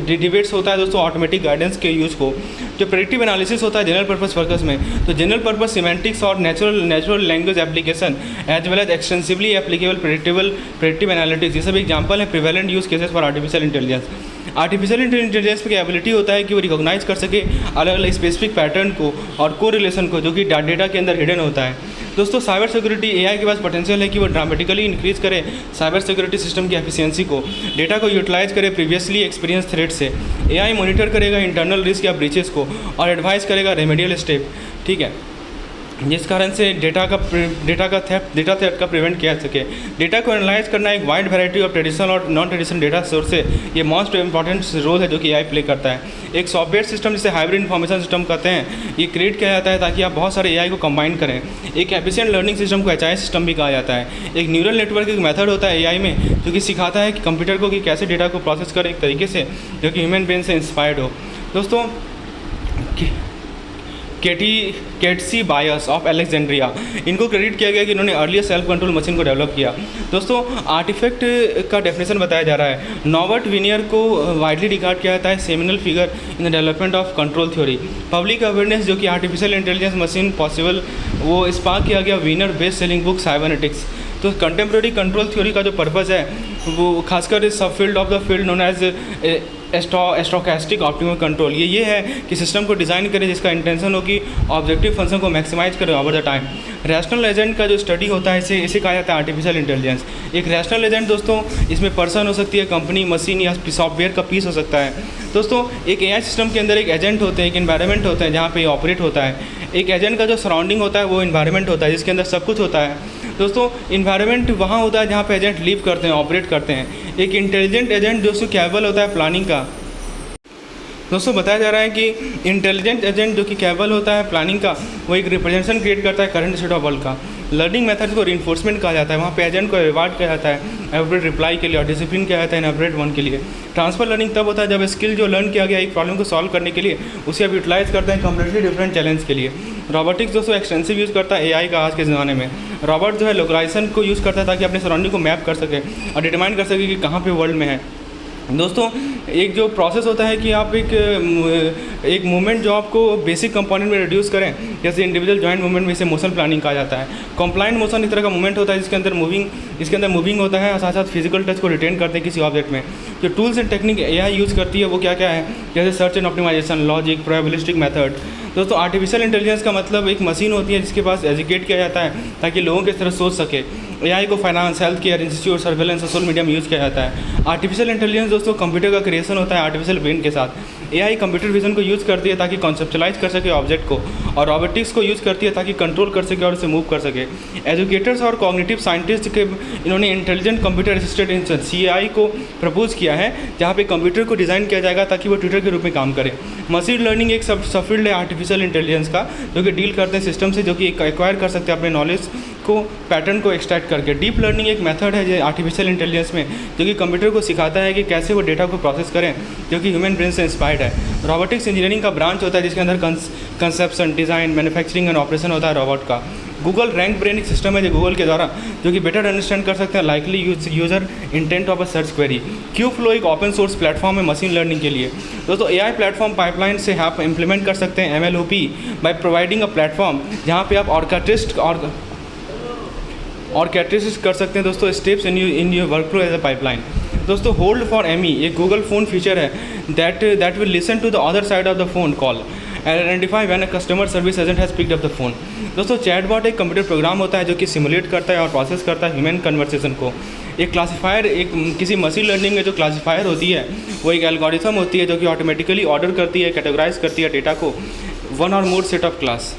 डिबेट्स होता है दोस्तों ऑटोमेटिक गाइडेंस के यूज को। जो प्रेडिक्टिव एनालिसिस होता है जनरल पर्पस वर्कर्स में, तो जनरल पर्पस सिमेंटिक्स और natural language application as well as extensively applicable predictive analytics, ये सब एग्जाम्पल है prevalent use cases for artificial intelligence. Artificial intelligence की एबिलिटी होता है कि वो रिकॉग्नाइज कर सके अलग अलग स्पेसिफिक पैटर्न को और कोरिलेशन को जो कि डाटा के अंदर हिडन होता है। दोस्तों साइबर सिक्योरिटी एआई के पास पोटेंशियल है कि वो ड्रामेटिकली इंक्रीज़ करे साइबर सिक्योरिटी सिस्टम की एफिशिएंसी को, डेटा को यूटिलाइज करे प्रीवियसली एक्सपीरियंस थ्रेट से। एआई मॉनिटर करेगा इंटरनल रिस्क या ब्रीचेस को और एडवाइस करेगा रेमेडियल स्टेप, ठीक है, जिस कारण से डेटा थेफ्ट का प्रिवेंट किया जा सके। डेटा को एनालाइज करना एक वाइड वैरायटी ऑफ ट्रेडिशनल और नॉन ट्रेडिशनल डेटा सोर्स है, ये मोस्ट इंपॉर्टेंट रोल है जो कि एआई प्ले करता है। एक सॉफ्टवेयर सिस्टम जिसे हाइब्रिड इंफॉर्मेशन सिस्टम कहते हैं, ये क्रिएट किया जाता है ताकि आप बहुत सारे एआई को कंबाइन करें। एक एफिशिएंट लर्निंग सिस्टम को एचआई सिस्टम भी कहा जाता है। एक न्यूरल नेटवर्क एक मेथड होता है एआई में जो कि सिखाता है कि कंप्यूटर को कि कैसे डेटा को प्रोसेस करें एक तरीके से जो कि ह्यूमन ब्रेन से इंस्पायर्ड हो। दोस्तों केटसी बायस ऑफ अलेक्जेंड्रिया, इनको क्रेडिट किया गया कि इन्होंने अर्लियर सेल्फ कंट्रोल मशीन को डेवलप किया। दोस्तों आर्टिफैक्ट का डेफिनेशन बताया जा रहा है। नॉबर्ट विनियर को वाइडली रिगार्ड किया जाता है seminal figure in the development of control theory. Public awareness जो कि आर्टिफिशियल इंटेलिजेंस मशीन पॉसिबल वो स्पार्क किया गया winner best selling book cybernetics. तो कंटेम्प्रेरी कंट्रोल थ्योरी का जो पर्पज़ है वो खासकर इस सब field of the field known as stochastic optimal control, ये है कि सिस्टम को डिज़ाइन करें जिसका इंटेंशन हो कि ऑब्जेक्टिव फंक्शन को मैक्सिमाइज करें over the time. Rational agent का जो स्टडी होता है इसे कहा जाता है आर्टिफिशियल इंटेलिजेंस। एक रैशनल एजेंट दोस्तों इसमें पर्सन हो सकती है, कंपनी, मशीन या सॉफ्टवेयर का पीस हो सकता है। दोस्तों एक एआई सिस्टम के अंदर एक एजेंट होते हैं, एक एनवायरनमेंट होता है जहाँ पे ऑपरेट होता है। एक एजेंट का जो सराउंडिंग होता है वो एनवायरनमेंट होता है जिसके अंदर सब कुछ होता है। दोस्तों इन्वायरमेंट वहाँ होता है जहाँ पे एजेंट लिव करते हैं, ऑपरेट करते हैं। एक इंटेलिजेंट एजेंट दोस्तों कैपेबल होता है प्लानिंग का। दोस्तों बताया जा रहा है कि इंटेलिजेंट एजेंट जो कि कैपेबल होता है प्लानिंग का, वो एक रिप्रेजेंटेशन क्रिएट करता है करंट स्टेट ऑफ वर्ल्ड का। लर्निंग मेथड्स को रिइंफोर्समेंट कहा जाता है, वहाँ पे एजेंट को रिवार्ड किया जाता है एवरेट रिप्लाई के लिए और डिसिप्लिन किया जाता है एवरेट वन के लिए। ट्रांसफर लर्निंग तब होता है जब स्किल जो लर्न किया गया एक प्रॉब्लम को सॉल्व करने के लिए उसे आप यूटिलाइज करते हैं कम्प्लीटली डिफरेंट चैलेंज के लिए। रोबोटिक्स दोस्तों एक्सटेंसिव यूज़ करता है एआई का आज के ज़माने में। रॉबोट जो है लोकलाइजेशन को यूज़ करता है ताकि अपने सराउंडिंग को मैप कर सके और डिटरमाइन कर सके कि कहाँ पे वर्ल्ड में है। दोस्तों एक जो प्रोसेस होता है कि आप एक मूवमेंट जो आपको बेसिक कंपोनेंट में रिड्यूस करें, जैसे इंडिविजुअल जॉइंट मूवमेंट में इसे मोशन प्लानिंग कहा जाता है। कंप्लाइंट मोशन इस तरह का मूवमेंट होता है जिसके अंदर मूविंग होता है और साथ साथ फिजिकल टच को रिटेन करते हैं किसी ऑब्जेक्ट में। जो tools and technique AI use करती है वो क्या क्या है, जैसे search and optimization, logic, probabilistic method. दोस्तों आर्टिफिशियल इंटेलिजेंस का मतलब एक मशीन होती है जिसके पास एजुकेट किया जाता है ताकि लोगों की तरह सोच सके। एआई को finance, health care, institute, surveillance, social media में यूज़ किया जाता है। आर्टिफिशियल इंटेलिजेंस दोस्तों कंप्यूटर का क्रिएशन होता है आर्टिफिशियल ब्रेन के साथ। एआई कंप्यूटर विजन को यूज़ करती है ताकि कॉन्सेप्चुलाइज कर सके ऑब्जेक्ट को, और रोबोटिक्स को यूज़ करती है ताकि कंट्रोल कर सके और उसे मूव कर सके। एजुकेटर्स और कॉग्निटिव साइंटिस्ट के इन्होंने intelligent computer assisted instance CAI को प्रपोज किया है, जहाँ पे कंप्यूटर को डिज़ाइन किया जाएगा ताकि वो ट्यूटर के रूप में काम करे। मशीन लर्निंग एक सब फील्ड है आर्टिफिशियल इंटेलिजेंस का जो कि डील करते हैं सिस्टम से जो कि एक्वायर कर सकते हैं अपने नॉलेज को, पैटर्न को एक्सट्रैक्ट करके। डीप लर्निंग एक मेथड है जो आर्टिफिशियल इंटेलिजेंस में जो कि कंप्यूटर को सिखाता है कि कैसे वो डेटा को प्रोसेस करें जो कि ह्यूमन ब्रेन से इंस्पायर्ड है। रोबोटिक्स इंजीनियरिंग का ब्रांच होता है जिसके अंदर conception, design, manufacturing and operation होता है रोबोट का। गूगल रैंक ब्रेन एक सिस्टम है जो गूगल के द्वारा जो कि बेटर अंडरस्टैंड कर सकते हैं likely user intent of a search query. Q flow एक ओपन सोर्स प्लेटफॉर्म है मशीन लर्निंग के लिए। दोस्तों एआई प्लेटफॉर्म पाइपलाइन से आप इम्प्लीमेंट कर सकते हैं MLOP by providing a platform जहाँ पे आप ऑर्केस्ट्रेट कर सकते हैं दोस्तों steps in your workflow as a pipeline. दोस्तों होल्ड फॉर एमी एक गूगल फ़ोन फीचर है that will listen to the other side of the phone call and identify when a customer service agent has picked up the phone. दोस्तों चैटबॉट एक कंप्यूटर प्रोग्राम होता है जो कि सिमुलेट करता है और प्रोसेस करता है ह्यूमन कन्वर्सेशन को। एक क्लासीफायर एक किसी मशीन लर्निंग में जो क्लासीफायर होती है वो एक एल्गोरिथम होती है जो कि ऑटोमेटिकली ऑर्डर करती है, कैटेगराइज करती है डेटा को वन और मोर सेट ऑफ क्लास।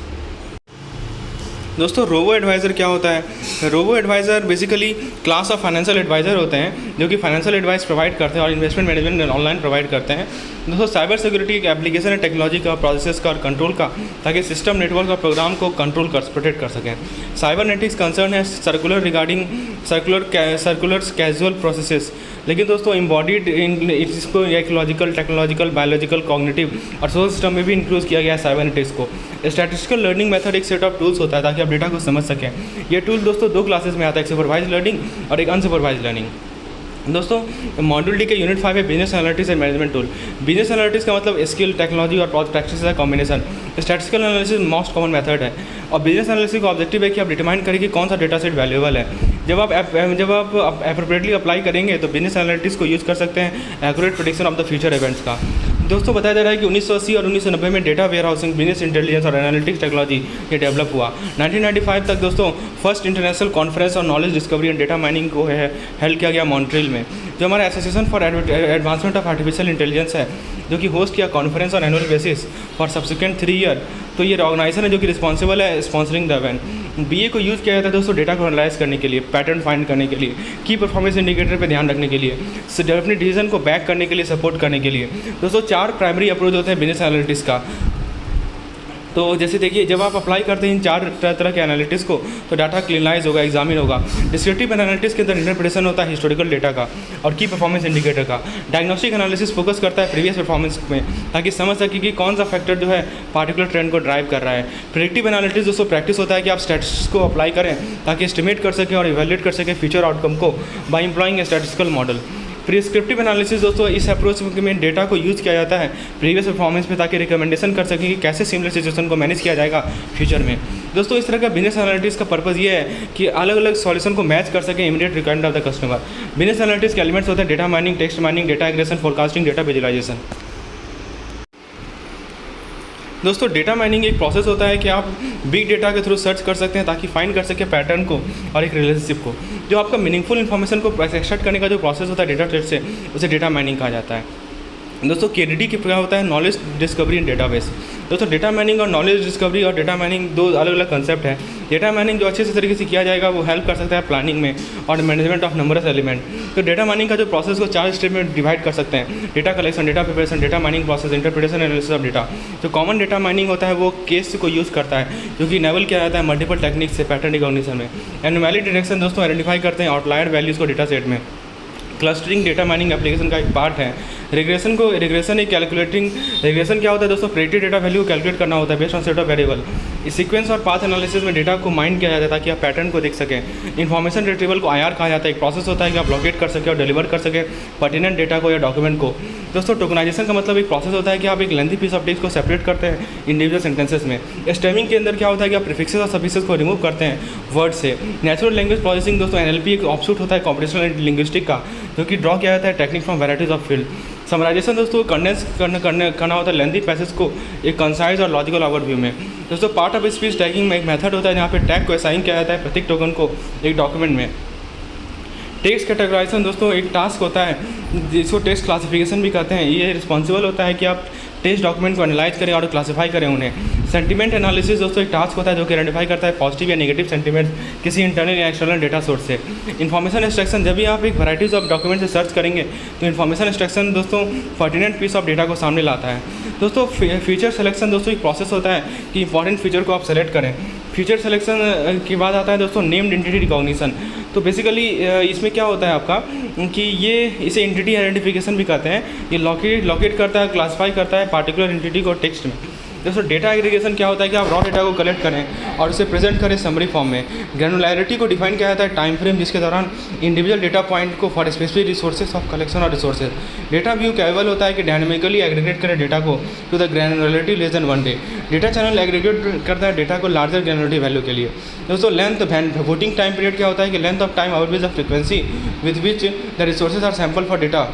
दोस्तों रोबो एडवाइज़र क्या होता है? Robo adviser basically class of financial adviser होते हैं जो कि फाइनेंशियल एडवाइस प्रोवाइड करते हैं और इन्वेस्टमेंट मैनेजमेंट ऑनलाइन प्रोवाइड करते हैं। दोस्तों साइबर सिक्योरिटी एक एप्लीकेशन है टेक्नोलॉजी का, प्रोसेस का और कंट्रोल का, ताकि सिस्टम, नेटवर्क और प्रोग्राम को कंट्रोल कर प्रोटेक्ट कर सकें। साइबरनेटिक्स कंसर्न है सर्कुलर कैजुअल प्रोसेसेस, लेकिन दोस्तों इम्बॉडीड इसको इकोलॉजिकल, टेक्नोलॉजिकल, बायोलॉजिकल, कॉग्निटिव और सोशल सिस्टम में भी इंक्लूड किया गया है साइबरनेटिक्स को। स्टैटिस्टिकल लर्निंग मेथड एक सेट ऑफ टूल्स होता है ताकि आप डेटा को समझ सकें। ये टूल दोस्तों दो क्लासेस में आता है, एक सुपरवाइज लर्निंग और एक अनसुपरवाइज लर्निंग। दोस्तों मॉड्यूल डी के यूनिट 5 है business analytics and management tool. Business analytics का मतलब स्किल, टेक्नोलॉजी और प्रैक्टिस का combination. Statistical analysis most common method है और बिजनेस एनालिसिस का ऑब्जेक्टिव है कि आप डिटरमाइन करें कि कौन सा डेटा सेट वैल्यूएबल है। जब आप एप्रोप्रिएटली अप्लाई करेंगे तो बिजनेस एनालिटिक्स को यूज़ कर सकते हैं accurate prediction of the future events का। दोस्तों बताया जा रहा है कि 1980 और 1990 में data warehousing, business intelligence और एनालिटिक्स टेक्नोलॉजी ये डेवलप हुआ। 1995 तक दोस्तों फर्स्ट इंटरनेशनल कॉन्फ्रेंस और knowledge discovery and data mining को हेल्ड किया गया मॉन्ट्रियल में। जो हमारा association for advancement of artificial intelligence है, जो कि होस्ट किया conference on annual basis for subsequent 3 year. तो ये ऑर्गेनाइजेशन है जो कि रिस्पॉन्सिबल है स्पॉन्सरिंग द इवेंट। बीए को यूज़ किया जाता है दोस्तों डेटा को एनालाइज करने के लिए, पैटर्न फाइंड करने के लिए, की परफॉर्मेंस इंडिकेटर पे ध्यान रखने के लिए, अपनी डिसीजन को बैक करने के लिए, सपोर्ट करने के लिए। दोस्तों 4 प्राइमरी अप्रोच होते हैं बिजनेस एनालिटिक्स का। तो जैसे देखिए, जब आप अप्लाई करते हैं इन 4 तरह के एनालिटिक्स को, तो डाटा क्लिनलाइज होगा, एग्जामिन होगा। डिस्क्रिप्टिव एनालिटिक्स के अंदर इंटरप्रिटेशन होता है हिस्टोरिकल डेटा का और की परफॉर्मेंस इंडिकेटर का। डायग्नोस्टिक एनालिसिस फोकस करता है प्रीवियस परफॉर्मेंस में, ताकि समझ सके कि कौन सा फैक्टर जो है पार्टिकुलर ट्रेंड को ड्राइव कर रहा है। प्रेडिक्टिव एनालिटिक्स दोस्तों प्रैक्टिस होता है कि आप स्टैटिस्टिक्स को अप्लाई करें ताकि एस्टिमेट कर सकें और इवैल्यूएट कर सकें फ्यूचर आउटकम को by employing a statistical model. Prescriptive analysis दोस्तों इस अप्रोच में डेटा को यूज़ किया जाता है प्रीवियस परफॉर्मेंस पे, ताकि रिकमेंडेशन कर सकें कि कैसे सिमिलर सिचुएशन को मैनेज किया जाएगा फ्यूचर में। दोस्तों इस तरह का बिजनेस एनालिटिक्स का पर्पज़ ये है कि अलग अलग सॉल्यूशन को मैच कर सकें immediate requirement of the customer. Business analytics के एलिमेंट्स होते हैं data mining, text mining, data aggregation, forecasting, data visualisation. दोस्तों डेटा माइनिंग एक प्रोसेस होता है कि आप बिग डेटा के थ्रू सर्च कर सकते हैं ताकि फाइंड कर सकें पैटर्न को और एक रिलेशनशिप को। जो आपका मीनिंगफुल इन्फॉर्मेशन को एक्सट्रैक्ट करने का जो प्रोसेस होता है डेटा सेट से, उसे डेटा माइनिंग कहा जाता है। दोस्तों KDD की क्या होता है, नॉलेज डिस्कवरी एंड डेटाबेस। दोस्तों डेटा माइनिंग और नॉलेज डिस्कवरी और डेटा माइनिंग 2 अलग अलग कंसेप्ट है। डेटा माइनिंग जो अच्छे से तरीके से किया जाएगा वो हेल्प कर सकता है प्लानिंग में और मैनेजमेंट ऑफ नंबरस एलिमेंट। तो डेटा माइनिंग का जो प्रोसेस को 4 स्टेप में डिवाइड कर सकते हैं: data collection, data preparation, data mining process, interpretation, analysis of data. जो कॉमन डेटा माइनिंग होता है वो केस को यूज़ करता है, जो कि इनेबल किया जाता है मल्टीपल टेक्निक से पैटर्न रिकॉग्निशन में। एनोमैली डिटेक्शन दोस्तों आइडेंटिफाई करते हैं आउटलायर वैल्यूज़ को डेटा सेट में। क्लस्टरिंग डेटा माइनिंग एप्लीकेशन का एक पार्ट है। रिग्रेशन एक कैलकुलेटिंग, रिग्रेशन क्या होता है दोस्तों, प्रेडिक्टेड डेटा वैल्यू को कैलकुलेट करना होता है based on set of variable. इस सीक्वेंस और पाथ एनालिसिस में डेटा को माइंड किया जाता है ताकि आप पैटर्न को देख सकें। इन्फॉर्मेशन रिट्रीवल को IR कहा जाता है। एक प्रोसेस होता है कि आप लोकेट कर सकें और डिलीवर कर सकें पर्टिनेंट डेटा को या डॉक्यूमेंट को। दोस्तों टोकनाइजेशन का मतलब एक प्रोसेस होता है कि आप एक लेंथी पीस ऑफ टेक्स्ट को सेपरेट करते हैं इंडिविजुअल सेंटेंसेस में। स्टेमिंग के अंदर क्या होता है कि आप प्रीफिक्सेस और सफिक्सेस को रिमूव करते हैं वर्ड से। नेचुरल लैंग्वेज प्रोसेसिंग दोस्तों NLP एक ऑप्शूट होता है कॉम्पिटिशनल लिंग्विस्टिक का, जो कि ड्रॉ किया जाता है technique from varieties of field. Summarization दोस्तों कंडेंस करना होता है लेंथी पैसेज को एक कंसाइज और लॉजिकल ओवरव्यू में। दोस्तों पार्ट ऑफ स्पीच टैगिंग में एक मेथड होता है जहाँ पे टैग को असाइन किया जाता है प्रत्येक टोकन को एक डॉक्यूमेंट में। टेक्स्ट कैटेगराइजेशन दोस्तों एक टास्क होता है जिसको टेक्स्ट क्लासिफिकेशन भी कहते हैं। ये रिस्पॉन्सिबल होता है कि आप टेक्स्ट डॉक्यूमेंट को एनालाइज करें और क्लासीफाई करें उन्हें। सेंटिमेंट एनालिसिस दोस्तों एक टास्क होता है जो कि आइडेंटिफाई करता है पॉजिटिव या नेगेटिव सेंटिमेंट किसी इंटरनल या एक्सटर्नल डेटा सोर्स से। इन्फॉर्मेशन एक्सट्रैक्शन, जब भी आप एक वैराइटीज ऑफ डॉक्यूमेंट से सर्च करेंगे तो इन्फॉर्मेशन एक्सट्रैक्शन दोस्तों पर्टिनेंट पीस ऑफ डेटा को सामने लाता है। दोस्तों फीचर सेलेक्शन दोस्तों एक प्रोसेस होता है कि इंपॉर्टेंट फीचर को आप सेलेक्ट करें। फीचर सिलेक्शन के बाद आता है दोस्तों नेम्ड एंटिटी रिकॉग्निशन। तो बेसिकली इसमें क्या होता है आपका कि ये इसे एंटिटी आइडेंटिफिकेशन भी कहते हैं। ये लोकेट करता है, क्लासीफाई करता है पार्टिकुलर एंटिटी को टेक्स्ट में। दोस्तों डेटा एग्रीगेशन क्या होता है कि आप रॉ डेटा को कलेक्ट करें और उसे प्रेजेंट करें समरी फॉर्म में। ग्रैनुलैरिटी को डिफाइन किया जाता है टाइम फ्रेम जिसके दौरान इंडिविजुअल डेटा पॉइंट को for specific resources of collection और रिसोर्सेज। डेटा व्यू कैपेबल होता है कि डायनामिकली एग्रीगेट करें डेटा को to the granularity less than 1 day. Data channel aggregate करता है डेटा को लार्जर ग्रैनुलैरिटी वैल्यू के लिए। दोस्तों लेंथ वोटिंग टाइम पीरियड क्या होता है कि length of time outweighs the frequency with which the resources are sample for data.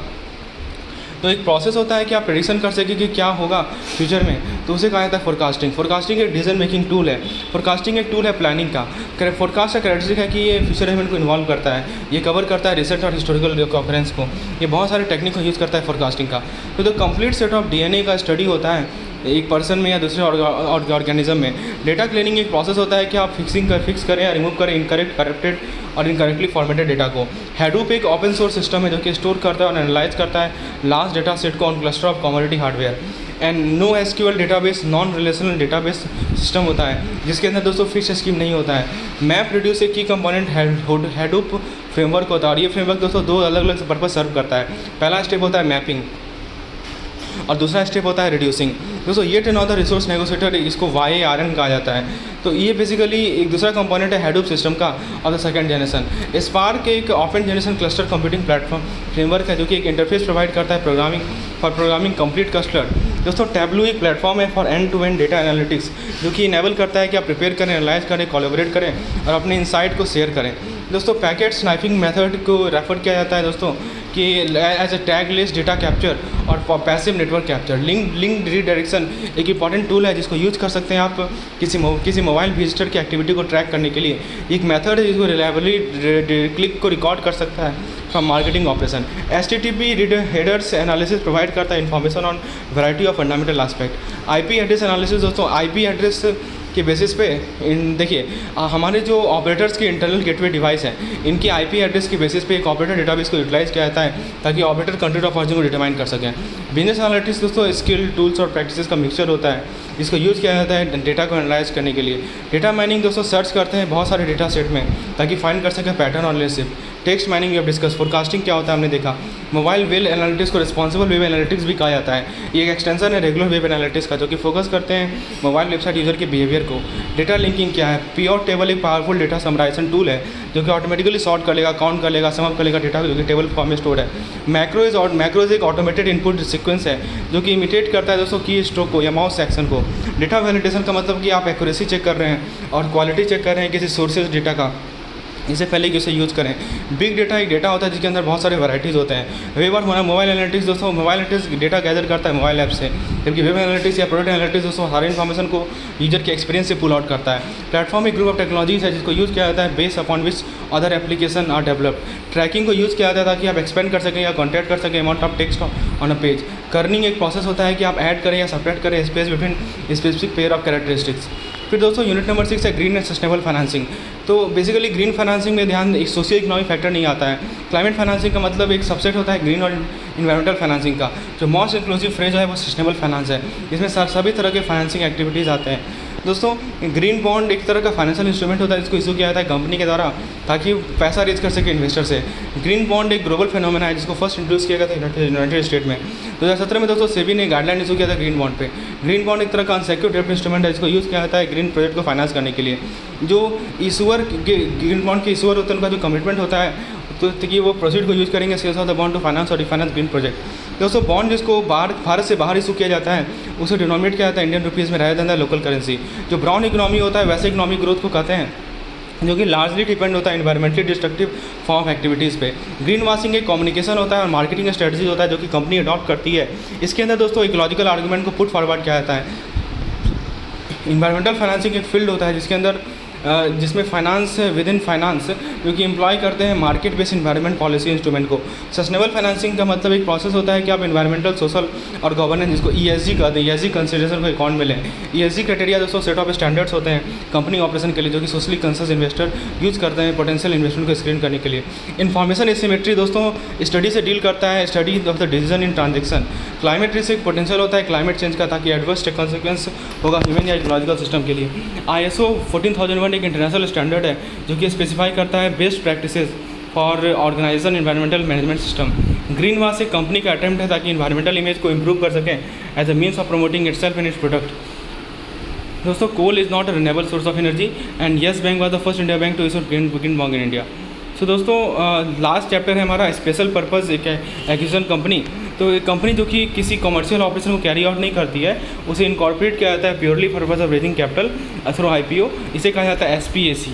तो एक प्रोसेस होता है कि आप प्रेडिक्शन कर सकें कि क्या होगा फ्यूचर में, तो उसे कहा जाता है फोरकास्टिंग। फोरकास्टिंग एक डिसीजन मेकिंग टूल है। फोरकास्टिंग एक टूल है प्लानिंग का। फोरकास्ट का कैरेक्टरिस्टिक है कि ये फ्यूचर इवेंट को इन्वॉल्व करता है, ये कवर करता है रिसेंट और हिस्टोरिकल ऑकरेंस को, ये बहुत सारे टेक्निक को यूज़ करता है फोरकास्टिंग का। तो the complete set of DNA का स्टडी होता है एक पर्सन में या दूसरे ऑर्गेनिज्म में। डेटा क्लीनिंग एक प्रोसेस होता है कि आप फिक्स करें या रिमूव करें इनकरेक्ट, करप्टेड और इनकरेक्टली फॉर्मेटेड डेटा को। हैडूप एक ओपन सोर्स सिस्टम है जो कि स्टोर करता है और एनालाइज करता है लार्ज डेटा सेट को on cluster of commodity hardware. And NoSQL database non relational database system होता है जिसके अंदर दोस्तों फिक्स स्कीम नहीं होता है। मैप रिड्यूस एक की कंपोनेंट हैडूप फ्रेमवर्क होता है और ये फ्रेमवर्क दोस्तों 2 अलग अलग पर्पज सर्व करता है। पहला स्टेप होता है मैपिंग और दूसरा स्टेप होता है रिड्यूसिंग। दोस्तों ये अनदर रिसोर्स नेगोशिएटर, इसको YARN कहा जाता है। तो ये बेसिकली एक दूसरा कंपोनेंट है हैडूप सिस्टम का और द सेकंड जनरेशन। स्पार्क एक open generation cluster computing platform framework है जो कि एक इंटरफेस प्रोवाइड करता है प्रोग्रामिंग कंप्लीट क्लस्टर। दोस्तों टैबलू एक प्लेटफॉर्म है for end to end data analytics जो कि इनेबल करता है कि आप प्रिपेयर करें, एनालाइज करें, कोलैबोरेट करें और अपने इंसाइट को शेयर करें। दोस्तों पैकेट स्नाइपिंग मेथड को रेफर किया जाता है दोस्तों कि एज ए टैगलेस डेटा कैप्चर और passive network capture. Link redirection एक इंपॉर्टेंट टूल है जिसको यूज कर सकते हैं आप किसी मोबाइल विजिटर की एक्टिविटी को ट्रैक करने के लिए। एक मेथड है जिसको रिलायबली क्लिक को रिकॉर्ड कर सकता है from marketing operation. HTTP headers analysis provide करता है information on variety of fundamental aspect. IP address analysis दोस्तों IP एड्रेस के बेसिस पे देखिए हमारे जो ऑपरेटर्स के इंटरनल गेटवे डिवाइस हैं इनकी IP एड्रेस के बेसिस पे एक ऑपरेटर डेटाबेस को यूटिलाइज किया जाता है ताकि ऑपरेटर कंट्री ऑफ ऑरिजिन को डिटरमाइन कर सकें। बिजनेस एनालिटिक्स दोस्तों स्किल टूल्स और प्रैक्टिसेस का मिक्सचर होता है जिसको यूज़ किया जाता है डेटा को एनालाइज करने के लिए। डेटा माइनिंग दोस्तों सर्च करते हैं बहुत सारे डेटा सेट में ताकि फाइंड कर सकें पैटर्न और रिलेशनशिप। टेक्स्ट माइनिंग या डिस्कस। फोरकास्टिंग क्या होता है हमने देखा। मोबाइल वेब एनालिटिक्स को रिस्पॉन्सिबल वेब एनालिटिक्स भी कहा जाता है। ये एक एक्सटेंशन है रेगुलर वेब एनालिटिक्स का जो कि फोकस करते हैं मोबाइल वेबसाइट यूज़र के बिहेवियर को। डेटा लिंकिंग क्या है। प्योर टेबल एक पावरफुल डेटा समराइजेशन टूल है जो कि ऑटोमेटिकली सॉर्ट कर लेगा, काउंट कर लेगा, सम अप कर लेगा डेटा जो कि टेबल फॉर्म में स्टोर है। मैक्रोज एक ऑटोमेटेड इनपुट सीक्वेंस है जो कि इमिटेट करता है दोस्तों की स्ट्रोक को या माउस सेक्शन को। डेटा वैलिडेशन का मतलब कि आप एक्यूरेसी चेक कर रहे हैं और क्वालिटी चेक कर रहे हैं किसी सोर्सेज डेटा का, इससे पहले कि उसे यूज़ करें। बिग डेटा एक डेटा होता है जिसके अंदर बहुत सारे वैराइटीज़ होते हैं। वेब और मोबाइल एनालिटिक्स दोस्तों मोबाइल एनालिटिक्स डेटा गैदर करता है मोबाइल ऐप से, जबकि वेब एनालिटिक्स या प्रोडक्ट एनालिटिक्स दोस्तों सारे इन्फॉर्मेशन को यूजर के एक्सपीरियंस से पुल आउट करता है। प्लेटफॉर्म एक ग्रुप ऑफ टेक्नोलॉजीज है जिसको यूज़ किया जाता है base upon which other application are developed. Tracking को यूज़ किया जाता है ताकि आप एक्सपेंड कर सकें या कॉन्टैक्ट कर सकें amount of text on a page. Corning एक प्रोसेस होता है कि आप ऐड करें या सब्ट्रैक्ट करें space between specific pair of characteristics. फिर दोस्तों यूनिट नंबर 6 है ग्रीन एंड सस्टेनेबल फाइनेंसिंग। तो बेसिकली ग्रीन फाइनेंसिंग में ध्यान एक सोशियो इकोनॉमिक फैक्टर नहीं आता है। क्लाइमेट फाइनेंसिंग का मतलब एक सबसेट होता है ग्रीन और इन्वायरमेंटल फाइनेंसिंग का। जो मोस्ट इंक्लूसिव फ्रेज है वो सस्टेनेबल फाइनेंस है, इसमें सभी तरह के फाइनेंसिंग एक्टिविटीज़ आते हैं। दोस्तों ग्रीन बॉन्ड एक तरह का फाइनेंशियल इंस्ट्रूमेंट होता है जिसको इशू किया जाता है कंपनी के द्वारा ताकि पैसा रेज कर सके इन्वेस्टर से। ग्रीन बॉन्ड एक ग्लोबल फिनोमेना है जिसको फर्स्ट इंट्रोड्यूस किया गया था यूनाइटेड स्टेट में। 2017 में दोस्तों सेबी ने गाइडलाइन इशू किया था ग्रीन बॉन्ड पे। ग्रीन बॉन्ड एक तरह का अनसिक्योर्ड डेब्ट इंस्ट्रूमेंट है जिसको यूज़ किया जाता है ग्रीन प्रोजेक्ट को फाइनेंस करने के लिए। जो इशूअर ग्रीन बॉन्ड के इशूअर होते हैं उनका जो कमिटमेंट होता है तो कि वो प्रोसीड को यूज़ करेंगे sales of the bond to finance और रिफाइनेंस ग्रीन प्रोजेक्ट। दोस्तों बॉन्ड जिसको भारत से बाहर इशू किया जाता है उसे डिनोमिनेट किया जाता है इंडियन रुपीज़ में रहा जाता है लोकल करेंसी। जो ब्राउन इकोनॉमी होता है वैसे इकोनॉमिक ग्रोथ को कहते हैं जो कि लार्जली डिपेंड होता है environmentally destructive form of activities पे। ग्रीन वॉशिंग एक कम्युनिकेशन होता है और मार्केटिंग स्ट्रेटजी होता है जो कि कंपनी अडॉप्ट करती है। इसके अंदर दोस्तों इकोलॉजिकल आर्गूमेंट को पुट फॉरवर्ड किया जाता है। इन्वायरमेंटल फाइनेंसिंग एक फील्ड होता है जिसके अंदर जिसमें फाइनेंस विद इन फाइनेंस जो कि एम्प्लॉय करते हैं market based environment policy instrument को। सस्टेनेबल फाइनेंसिंग का मतलब एक प्रोसेस होता है कि आप इन्वायरमेंटल सोशल और गवर्नेंस जिसको ESG कहते हैं ESG कंसिडरेशन को अकाउंट में लें। ESG क्राइटेरिया दोस्तों सेट ऑफ स्टैंडर्ड्स होते हैं कंपनी ऑपरेशन के लिए जो कि सोशली कॉन्शियस इन्वेस्टर यूज़ करते हैं पोटेंशियल इन्वेस्टमेंट को स्क्रीन करने के लिए। इन्फॉर्मेशन एसिमेट्री दोस्तों स्टडी से डील करता है study of the decision in transaction. Climate risk एक पोटेंशियल होता है क्लाइमेट चेंज का ताकि एडवर्स कॉन्सिक्वेंस होगा ह्यूमन या इकोलॉजिकल सिस्टम के लिए। ISO 14001 एक इंटरनेशनल स्टैंडर्ड है जो कि स्पेसिफाई करता है best practices for organisation environmental management system. Green wash एक कंपनी का अटेम्प्ट है ताकि इन्वायरमेंटल इमेज को इंप्रूव कर सकें as a means of promoting itself in its product. दोस्तों coal is not a renewable source of energy and Yes Bank was the first India bank to issue green bond in India. So दोस्तों लास्ट चैप्टर है हमारा स्पेशल पर्पज़ एक्विजिशन कंपनी। तो एक कंपनी जो कि किसी कमर्शियल ऑपरेशन को कैरी आउट नहीं करती है उसे इनकॉर्पोरेट किया जाता है purely purpose of raising capital through IPO, इसे कहा जाता है SPAC।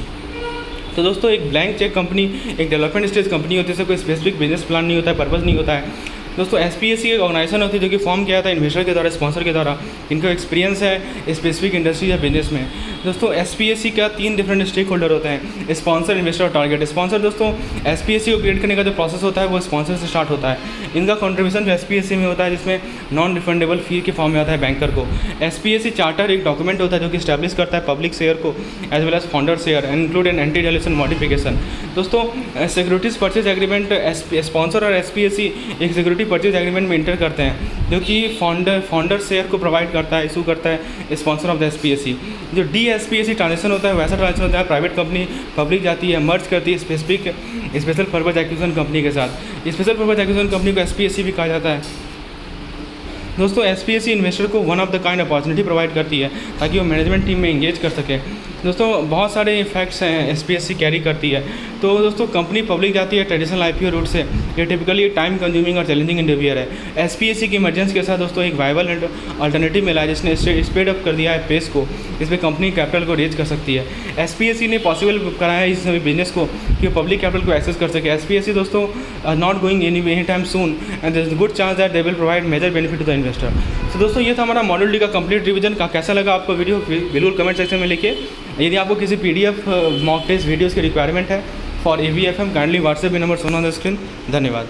तो दोस्तों एक ब्लैंक चेक कंपनी एक डेवलपमेंट स्टेज कंपनी होती है, इससे कोई स्पेसिफिक बिजनेस प्लान नहीं होता है, पर्पज़ नहीं होता है। दोस्तों SPAC एक ऑर्गेनाइजेशन होती है जो कि फॉर्म किया था इन्वेस्टर के द्वारा स्पॉन्सर के द्वारा जिनका एक्सपीरियंस है स्पेसिफिक इंडस्ट्री या बिजनेस में। दोस्तों SPAC का 3 डिफरेंट स्टेक होल्डर होते हैं स्पॉन्सर इन्वेस्टर और टारगेट। स्पॉन्सर दोस्तों SPAC को क्रिएट करने का जो प्रोसेस होता है वो स्पॉन्सर से स्टार्ट होता है। इनका कंट्रीब्यूशन जो SPAC में होता है जिसमें नॉन रिफंडेबल फी के फॉर्म में आता है बैंकर को। SPAC चार्टर एक डॉक्यूमेंट होता है जो कि स्टैब्लिश करता है पब्लिक शेयर को as well as founder share include an anti dilution modification. दोस्तों सिक्योरिटीज़ परचेज एग्रीमेंट स्पॉन्सर और SPAC एक सिक्योरिटी परचेज एग्रीमेंट में इंटर करते हैं जो कि फाउंडर शेयर को प्रोवाइड करता है इशू करता है स्पॉन्सर ऑफ द SPAC। जो DSPAC ट्रांजेक्शन होता है वैसा ट्रांजेक्शन होता है प्राइवेट कंपनी पब्लिक जाती है मर्ज करती है स्पेशल पर्पज एक्विजिशन कंपनी के साथ। स्पेशल पर्पज एक्विजिशन कंपनी को SPAC भी कहा जाता है। दोस्तों SPAC इन्वेस्टर को one of the kind opportunity provide करती है ताकि वो मैनेजमेंट टीम में इंगेज कर सके दोस्तों बहुत सारे फैक्ट्स हैं एसपीएससी कैरी करती है। तो दोस्तों कंपनी पब्लिक जाती है ट्रेडिशनल आईपीओ रूट से, ये टिपिकली टाइम कंज्यूमिंग और चैलेंजिंग इंटरव्यूअर है। एसपीएससी की इमरजेंसी के साथ दोस्तों एक वाइबल अल्टरनेटिव मिला है जिसने स्पीड अप कर दिया है पेस को, इस पर कंपनी कैपिटल को रेज कर सकती है। एसपीएससी ने पॉसिबल कराया है इस बिजनेस को कि पब्लिक कैपिटल को एक्सेस कर सके। एसपीएससी दोस्तों not going any time soon and there is good chance that they will provide major benefit to the investor. तो दोस्तों ये था हमारा मॉड्यूल डी का कंप्लीट रिवीजन का। कैसा लगा आपको वीडियो बिल्कुल कमेंट सेक्शन में लिखिए। यदि आपको किसी पीडीएफ मॉक टेस्ट वीडियोज़ की रिक्वायरमेंट है for AVFM kindly WhatsApp number soon on the screen. धन्यवाद।